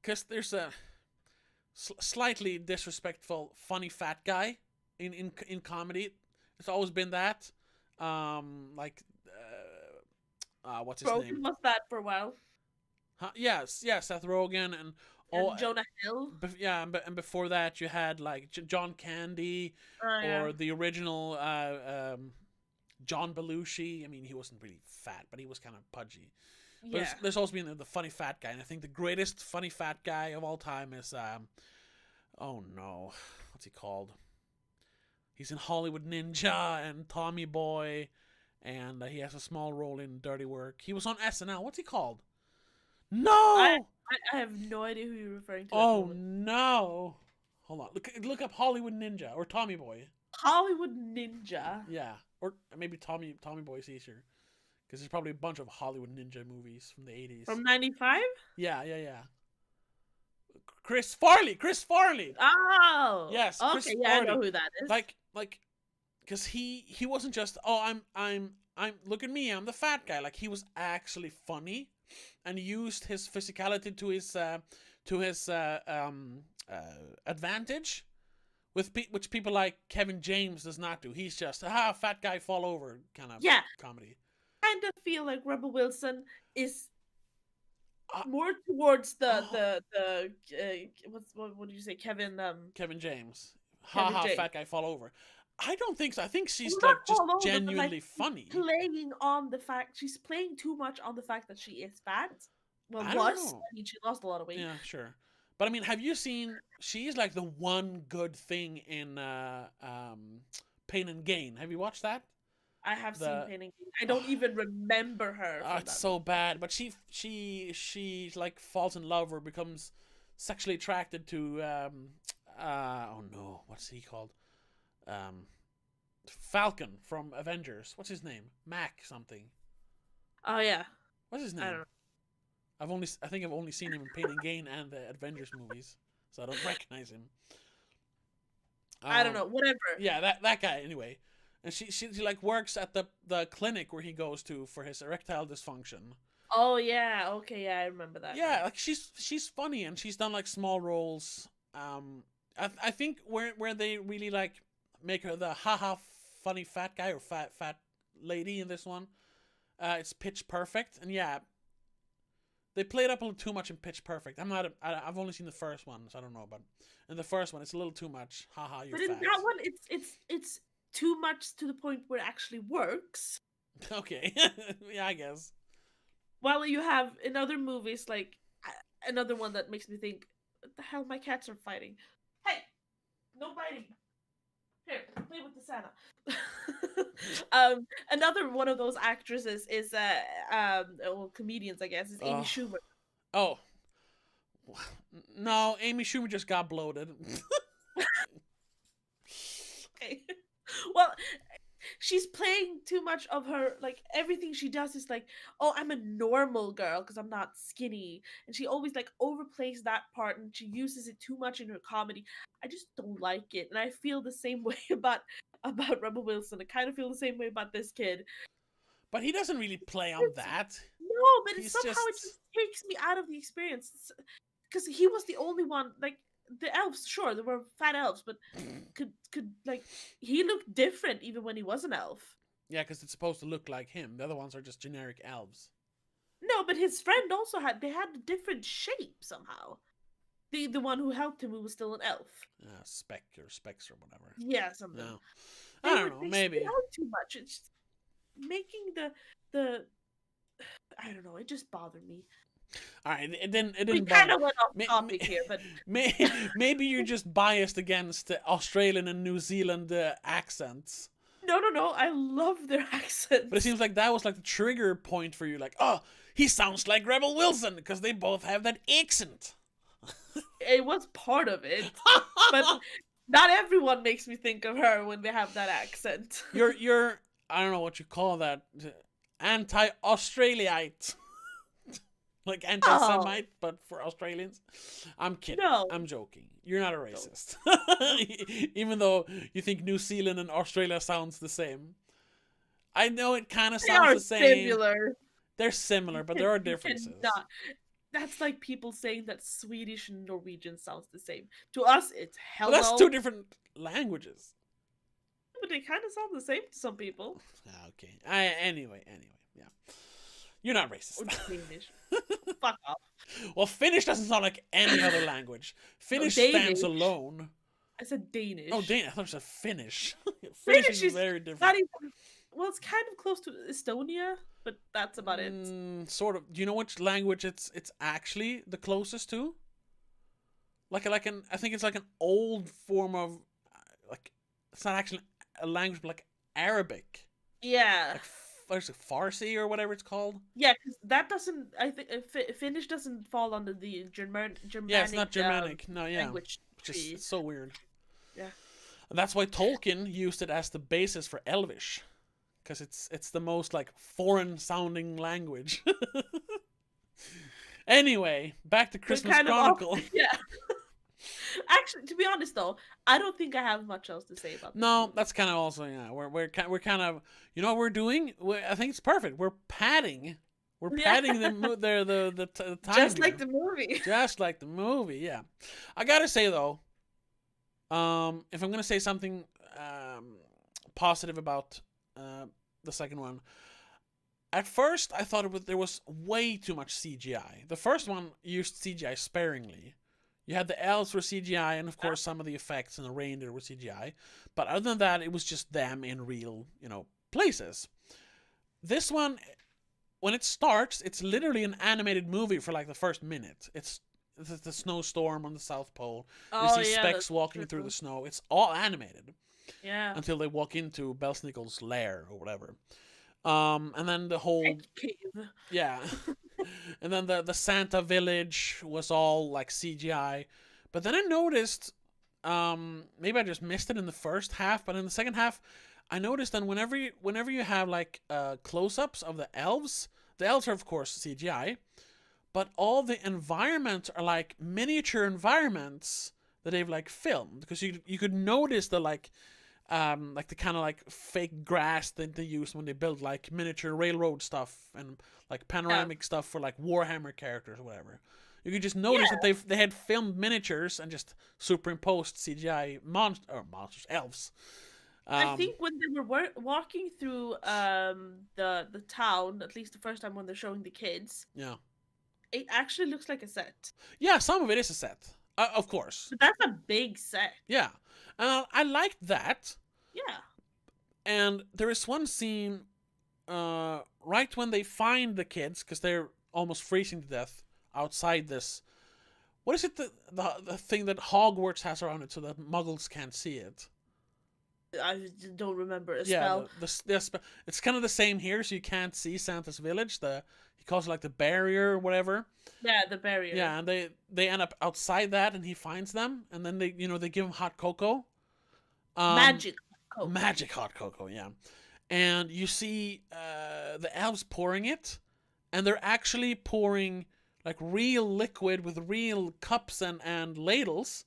because there's a slightly disrespectful, funny fat guy in comedy. It's always been that. What's his name? Was that for a while? Yes, Seth Rogen and Jonah Hill. And before that you had like John Candy or the original John Belushi. I mean, he wasn't really fat, but he was kind of pudgy. But there's also been the funny fat guy, and I think the greatest funny fat guy of all time is oh no, what's he called? He's in Hollywood Ninja and Tommy Boy, and he has a small role in Dirty Work. He was on SNL. What's he called? No, I have no idea who you're referring to. Oh no! Hold on. Look up Hollywood Ninja or Tommy Boy. Hollywood Ninja. Yeah, or maybe Tommy Boy's easier, because there's probably a bunch of Hollywood Ninja movies from the 80s. From 95? Yeah. Chris Farley. Oh. Yes. Okay. Chris yeah, Farley. I know who that is. Like, because he wasn't just I'm look at me, I'm the fat guy. Like, he was actually funny, and used his physicality to his advantage, which people like Kevin James does not do. He's just fat guy fall over kind of comedy. I kind of feel like Rebel Wilson is more towards the what did you say, Kevin James. James. Fat guy fall over. I don't think so. I think she's like just genuinely funny. She's playing too much on the fact that she is fat. Well, I mean, she lost a lot of weight. Yeah, sure. But I mean, have you seen? She's like the one good thing in Pain and Gain. Have you watched that? I have seen Pain and Gain. I don't even remember her. It's so bad. But she like falls in love or becomes sexually attracted to oh no, what's he called? Falcon from Avengers. What's his name? Mac something. Oh yeah. What's his name? I don't know. I think I've only seen him in Pain and Gain and the Avengers movies, so I don't recognize him. I don't know. Whatever. Yeah, that guy anyway. And she like works at the clinic where he goes to for his erectile dysfunction. Oh yeah, okay, yeah, I remember that. Yeah, like she's funny and she's done like small roles. I think where they really like make her the haha funny fat guy or fat lady in this one. It's Pitch Perfect, and yeah, they played up a little too much in Pitch Perfect. I've only seen the first one, so I don't know, but in the first one, it's a little too much. Haha, you're fat. But in that one, it's too much to the point where it actually works. Okay, yeah, I guess. While you have in other movies, like another one that makes me think, what the hell, my cats are fighting. Hey, no biting. Here, play with the Santa. Another one of those actresses is well, comedians, I guess, is Amy Schumer. Oh. No, Amy Schumer just got bloated. Okay. Well, she's playing too much of her, like, everything she does is like, oh, I'm a normal girl because I'm not skinny. And she always, like, overplays that part and she uses it too much in her comedy. I just don't like it. And I feel the same way about Rebel Wilson. I kind of feel the same way about this kid. But he doesn't really play on that. No, but it just takes me out of the experience. Because he was the only one, like, the elves, sure, there were fat elves, but could like, he looked different even when he was an elf. Yeah, because it's supposed to look like him. The other ones are just generic elves. No, but his friend also had a different shape somehow. The one who helped him, who was still an elf. Specs or whatever. Yeah, something. No. I don't know, maybe. They out too much. It's just making the I don't know, it just bothered me. All right, it didn't. We kind of went off topic here, but maybe you're just biased against the Australian and New Zealand accents. No, I love their accents. But it seems like that was like the trigger point for you, like, oh, he sounds like Rebel Wilson because they both have that accent. It was part of it, but not everyone makes me think of her when they have that accent. You're I don't know what you call that, anti-Australiite. Like anti-Semite, but for Australians. I'm kidding. No. I'm joking. You're not a racist. Even though you think New Zealand and Australia sounds the same. I know it kind of sounds the same. Similar. They're similar, but there are differences. That's like people saying that Swedish and Norwegian sounds the same. To us, it's hello. Well, that's two different languages. But they kind of sound the same to some people. Okay. Anyway, yeah. You're not racist. Or Danish. Fuck off. Well, Finnish doesn't sound like any other language. Finnish stands alone. I said Danish. Oh, Danish. I thought you said Finnish. Finnish is very different. Not even, well, it's kind of close to Estonia, but that's about it. Sort of. Do you know which language it's actually the closest to? I think it's like an old form of, like, it's not actually a language, but like Arabic. Yeah. Like, there's Farsi or whatever it's called. Yeah, because that doesn't. I think Finnish doesn't fall under the Germanic. Yeah, it's not Germanic. No, yeah. Language. It's so weird. Yeah. And that's why Tolkien used it as the basis for Elvish, because it's the most like foreign sounding language. Anyway, back to Christmas Chronicle. Yeah. Actually, to be honest though, I don't think I have much else to say about this. No, that's kind of also, yeah. We're kind of, you know what we're doing? I think it's perfect. We're padding. We're padding the time. Just like the movie. Just like the movie, yeah. I gotta say though, if I'm gonna say something positive about the second one, at first I thought there was way too much CGI. The first one used CGI sparingly. You had the elves were CGI, and of course some of the effects and the reindeer were CGI. But other than that, it was just them in real, places. This one, when it starts, it's literally an animated movie for like the first minute. It's the snowstorm on the South Pole. You see Specs walking through the snow. It's all animated. Yeah. Until they walk into Belsnickel's lair or whatever. And then the whole cave. Yeah. And then the Santa village was all like CGI. But then I noticed, maybe I just missed it in the first half, but in the second half, I noticed that whenever you have like close-ups of the elves are of course CGI, but all the environments are like miniature environments that they've like filmed, because you could notice the like the kind of like fake grass that they use when they build like miniature railroad stuff and like panoramic stuff for like Warhammer characters or whatever. You could just notice that they had filmed miniatures and just superimposed CGI monsters, elves. I think when they were walking through the town, at least the first time when they're showing the kids, Yeah, it actually looks like a set. yeah, some of it is a set, of course. But that's a big set. Yeah, I liked that. Yeah. And there is one scene, right when they find the kids, because they're almost freezing to death outside this. What is it, the thing that Hogwarts has around it so that Muggles can't see it? I don't remember a spell. The spell. It's kind of the same here, so you can't see Santa's village. He calls it like the barrier or whatever. Yeah, the barrier. Yeah, and they end up outside that, and he finds them, and then they give him hot cocoa. Magic cocoa. Magic hot cocoa, yeah. And you see the elves pouring it, and they're actually pouring like real liquid with real cups and ladles,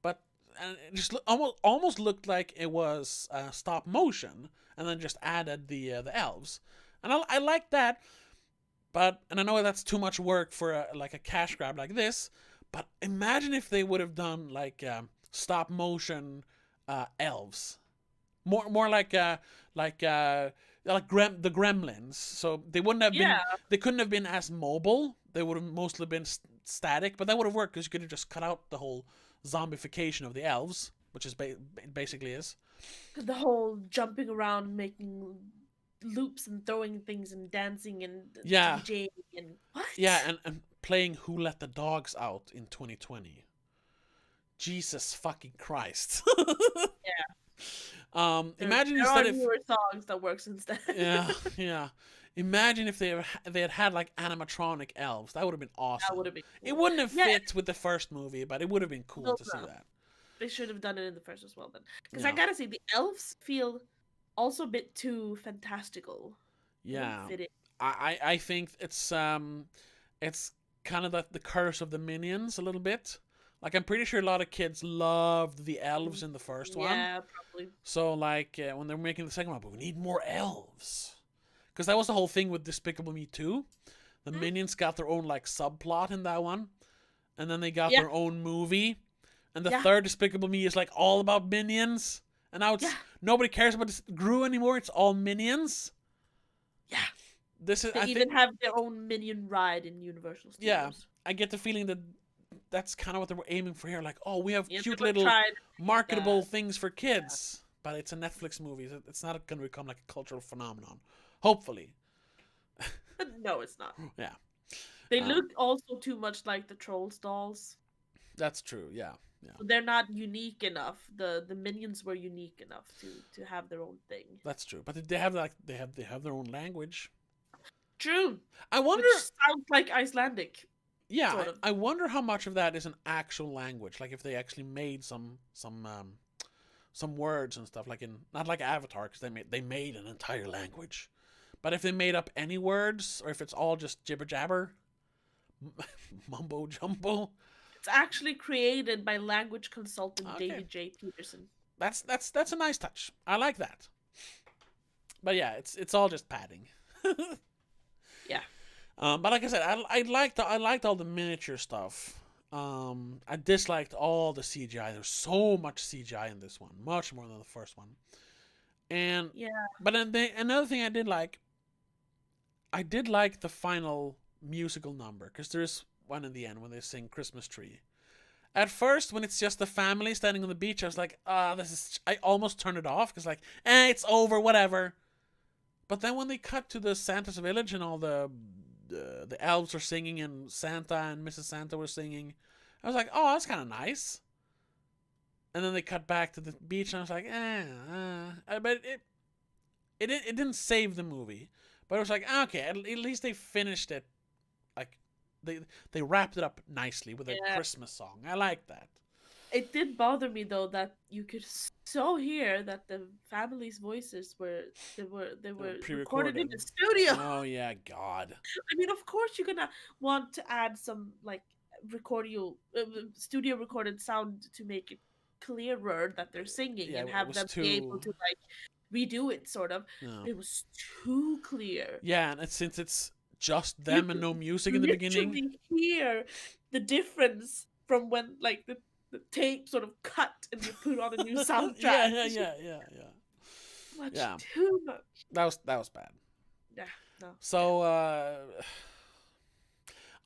but it just almost looked like it was stop motion, and then just added the elves, and I like that. And I know that's too much work for like a cash grab like this, but imagine if they would have done like stop motion elves, more like the Gremlins. So they wouldn't have been, they couldn't have been as mobile. They would have mostly been static, but that would have worked because you could have just cut out the whole zombification of the elves, which is basically is the whole jumping around, making loops and throwing things and dancing and DJing and what? Yeah, and playing Who Let the Dogs Out in 2020. Jesus fucking Christ. Yeah. Imagine there instead are newer songs that works instead. yeah. Imagine if they had like animatronic elves. That would have been awesome. That would have been cool. It wouldn't have fit with the first movie, but it would have been cool to see that. They should have done it in the first as well then. Because I gotta say, the elves feel also a bit too fantastical. Yeah. I think it's kind of the curse of the minions a little bit. Like, I'm pretty sure a lot of kids loved the elves in the first one. Yeah, probably. So, like, when they're making the second one, but we need more elves. Because that was the whole thing with Despicable Me 2. The minions got their own, like, subplot in that one. And then they got their own movie. And the third Despicable Me is, like, all about minions. And now it's nobody cares about Gru anymore. It's all minions. Yeah. They even have their own minion ride in Universal Studios. Yeah, I get the feeling that that's kind of what they were aiming for here. Like, oh, we have cute little marketable things for kids. Yeah. But it's a Netflix movie. So it's not going to become like a cultural phenomenon. Hopefully. No, it's not. Yeah. They look also too much like the Trolls dolls. That's true, yeah. So they're not unique enough. The minions were unique enough to have their own thing. That's true. But they have they have their own language. True. I wonder. Which sounds like Icelandic. Yeah, sort of. I wonder how much of that is an actual language. Like if they actually made some words and stuff. Like not like Avatar, because they made an entire language. But if they made up any words, or if it's all just jibber jabber, mumbo jumbo. It's actually created by language consultant David J. Peterson. That's a nice touch. I like that. But yeah, it's all just padding. Yeah. But like I said, I liked all the miniature stuff. I disliked all the CGI. There's so much CGI in this one, much more than the first one. And but then another thing I did like the final musical number, because there's one in the end when they sing Christmas Tree. At first, when it's just the family standing on the beach, I was like, I almost turned it off, because like, it's over, whatever. But then when they cut to the Santa's village and all the elves are singing and Santa and Mrs. Santa were singing, I was like, oh, that's kind of nice. and then they cut back to the beach, and I was like, but it didn't save the movie, but it was like, okay, at least they finished it, like they wrapped it up nicely with a Christmas song. I like that. It did bother me though that you could so hear that the family's voices were recorded in the studio. Oh yeah, God. I mean, of course you're gonna want to add some like studio recorded sound to make it clearer that they're singing and have them be able to like redo it, sort of. No. It was too clear. Yeah, and since it's just them and no music in the beginning, you hear the difference from when like the tape sort of cut and you put on a new soundtrack. Too much. That was bad. Yeah, no. So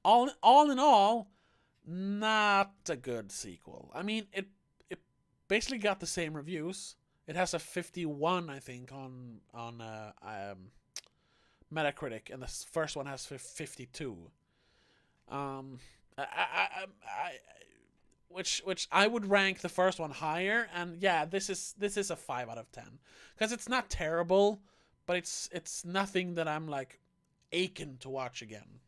all in all, not a good sequel. I mean, it basically got the same reviews. It has a 51, I think, on Metacritic, and the first one has 52. Which I would rank the first one higher, and yeah, this is a 5 out of 10 because it's not terrible, but it's nothing that I'm like aching to watch again.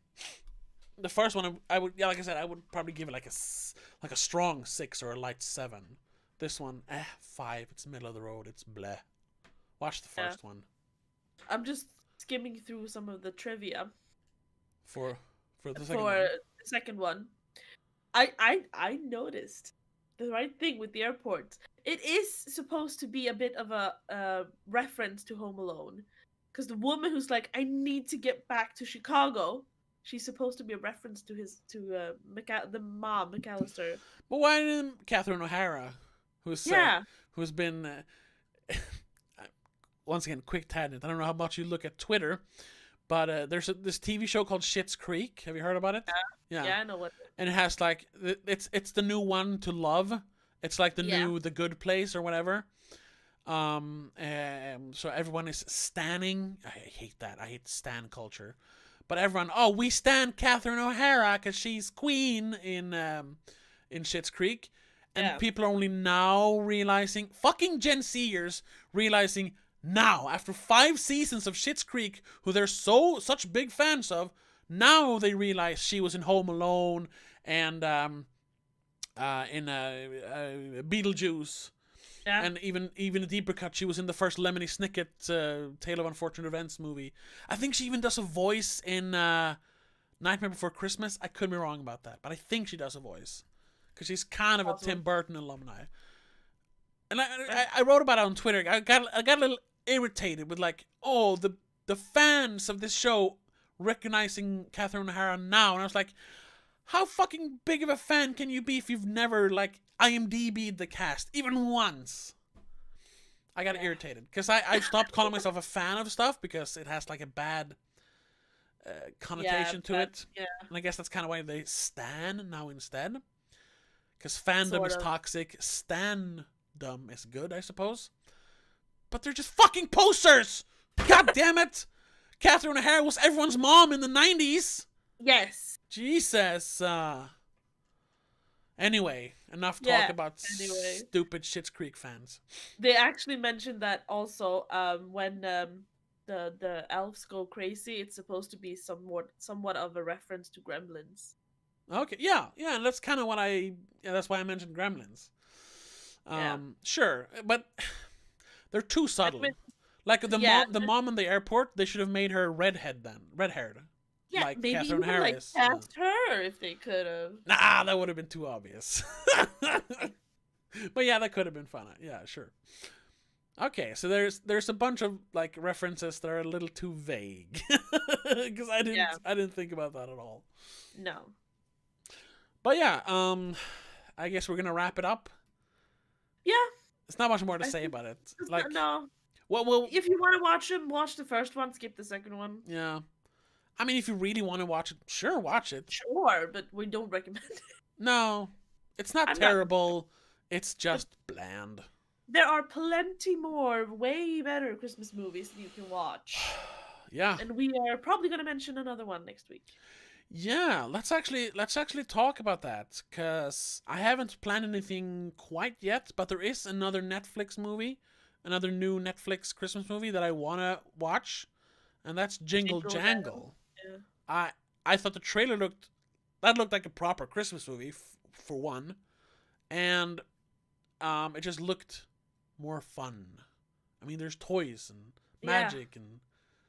The first one I would, yeah, like I said, I would probably give it like a strong 6 or a light 7. This one, 5. It's middle of the road. It's bleh. Watch the first one. I'm just skimming through some of the trivia for the second one. I noticed the right thing with the airport. It is supposed to be a bit of a reference to Home Alone, because the woman who's like, I need to get back to Chicago, she's supposed to be a reference to the mom, McAllister. But why didn't Catherine O'Hara, who's been once again, quick tangent. I don't know how much you look at Twitter, but there's this TV show called Schitt's Creek. Have you heard about it? Yeah, I know what. And it has like it's the new one to love. It's like the new The Good Place or whatever. So everyone is standing. I hate that. I hate stan culture. But everyone, we stan Catherine O'Hara because she's queen in Schitt's Creek, and people are only now realizing, fucking Gen Zers realizing now, after 5 seasons of Schitt's Creek, who they're such big fans of, now they realize she was in Home Alone and in Beetlejuice. Yeah. And even a deeper cut, she was in the first Lemony Snicket Tale of Unfortunate Events movie. I think she even does a voice in Nightmare Before Christmas. I could be wrong about that, but I think she does a voice because she's kind of a Tim Burton alumni. And I wrote about it on Twitter. I got a little irritated with like, the fans of this show recognizing Catherine O'Hara now, and I was like, how fucking big of a fan can you be if you've never like IMDb'd the cast even once? I got irritated because I stopped calling myself a fan of stuff because it has like a bad connotation to it. Yeah. And I guess that's kind of why they stan now instead. Because fandom is toxic, standom is good, I suppose. But they're just fucking posters! God damn it! Catherine O'Hara was everyone's mom in the 90s! Yes. Jesus. Anyway, enough talk about stupid Schitt's Creek fans. They actually mentioned that also when the elves go crazy, it's supposed to be somewhat of a reference to Gremlins. Okay, yeah, and that's kind of what that's why I mentioned Gremlins. Sure, but they're too subtle. Like the mom in the airport, they should have made her red-haired. Yeah, like maybe Catherine Harris. Cast her if they could have. Nah, that would have been too obvious. But yeah, that could have been fun. Yeah, sure. Okay, so there's a bunch of like references that are a little too vague because I didn't think about that at all. No. But yeah, I guess we're gonna wrap it up. Yeah. There's not much more to say about it. Like no. Well, if you want to watch them, watch the first one. Skip the second one. Yeah. I mean, if you really want to watch it, sure, watch it. Sure, but we don't recommend it. No, it's not terrible. It's just bland. There are plenty more, way better Christmas movies that you can watch. Yeah. And we are probably going to mention another one next week. Yeah, let's actually talk about that, because I haven't planned anything quite yet, but there is another Netflix movie, another new Netflix Christmas movie that I wanna watch, and that's Jingle Jingle Jangle. Jangle. Yeah. I thought the trailer looked like a proper Christmas movie for one, and it just looked more fun. I mean, there's toys and magic and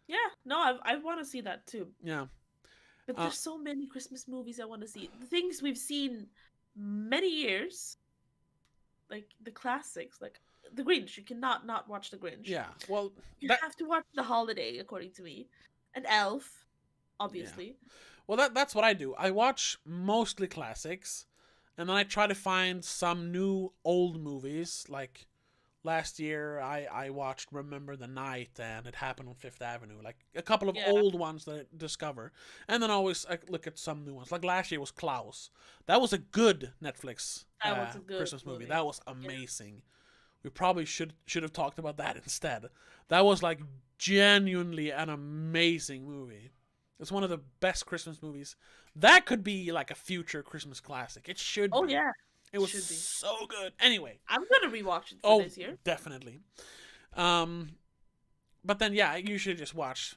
Yeah, no, I want to see that too. yeah. But there's so many Christmas movies I want to see. The things we've seen many years, like the classics, like The Grinch. You cannot not watch The Grinch. Yeah, well, you have to watch The Holiday, according to me, and Elf, obviously. Yeah. Well, that's what I do. I watch mostly classics, and then I try to find some new old movies. Like last year, I watched Remember the Night, and It Happened on Fifth Avenue. Like a couple of old ones that I discover, and then always I look at some new ones. Like last year was CLAUS. That was a good Netflix Christmas movie. That was amazing. Yeah. We probably should have talked about that instead. That was like genuinely an amazing movie. It's one of the best Christmas movies. That could be like a future Christmas classic. It should be. Oh, yeah. It was so good. Anyway. I'm going to rewatch it for this year. Definitely. But then, yeah, you should just watch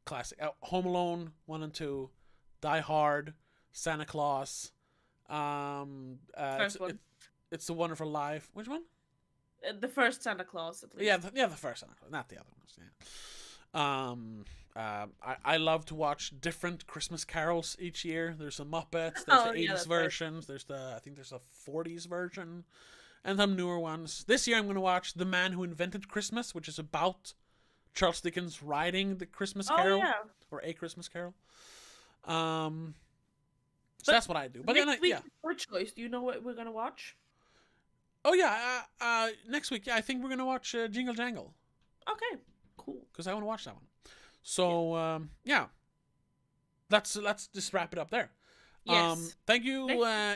classic. Home Alone 1 and 2, Die Hard, Santa Claus. First one. It's a Wonderful Life. Which one? The first Santa Claus, at least. Yeah, the first Santa Claus, not the other ones. Yeah. I love to watch different Christmas carols each year. There's the Muppets, there's the 80s versions, right. I think there's a 40s version, and some newer ones. This year I'm going to watch The Man Who Invented Christmas, which is about Charles Dickens writing the Christmas Carol, or A Christmas Carol. So that's what I do. But next week, your choice. Do you know what we're going to watch? Oh yeah, next week, I think we're going to watch Jingle Jangle. Okay, cool. Because I want to watch that one. So, yeah. Let's just wrap it up there. Yes. Thank you.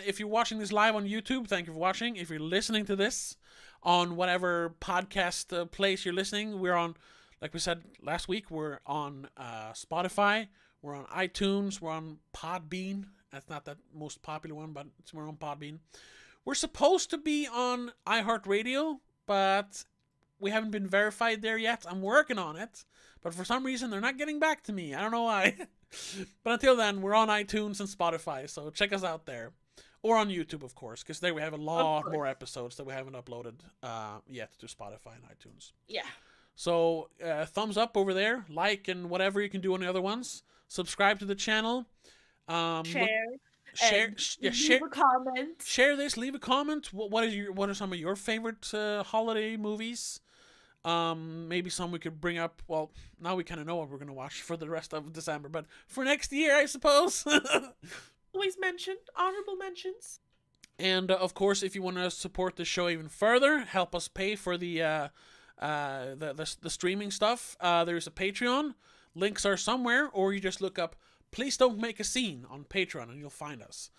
If you're watching this live on YouTube, thank you for watching. If you're listening to this on whatever podcast place you're listening, we're on, like we said last week, we're on Spotify, we're on iTunes, we're on Podbean. That's not the most popular one, but we're on Podbean. We're supposed to be on iHeartRadio, but we haven't been verified there yet. I'm working on it, but for some reason they're not getting back to me. I don't know why. But until then, we're on iTunes and Spotify, so check us out there. Or on YouTube, of course, because there we have a lot more episodes that we haven't uploaded yet to Spotify and iTunes. Yeah. So thumbs up over there, like, and whatever you can do on the other ones. Subscribe to the channel. Share a comment. Share this. Leave a comment. What are some of your favorite holiday movies? Maybe some we could bring up. Well, now we kind of know what we're gonna watch for the rest of December, but for next year, I suppose. Always mention honorable mentions. And of course, if you want to support the show even further, help us pay for the streaming stuff. There's a Patreon. Links are somewhere, or you just look up "Please Don't Make a Scene" on Patreon, and you'll find us.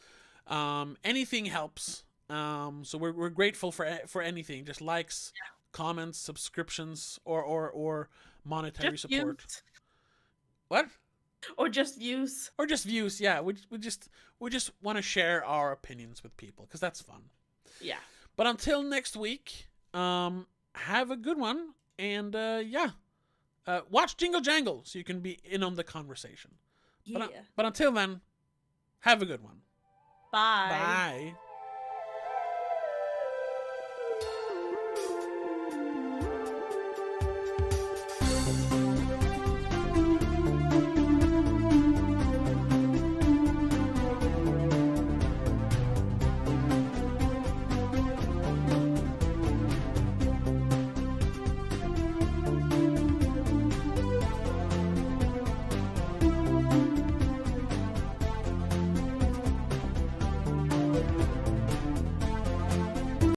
Anything helps. So we're grateful for anything. Just likes, comments, subscriptions, or monetary just support. Views. What? Or just views. Or just views. Yeah, we just want to share our opinions with people because that's fun. Yeah. But until next week, have a good one, and watch Jingle Jangle so you can be in on the conversation. Yeah. But until then, have a good one. Bye. Bye.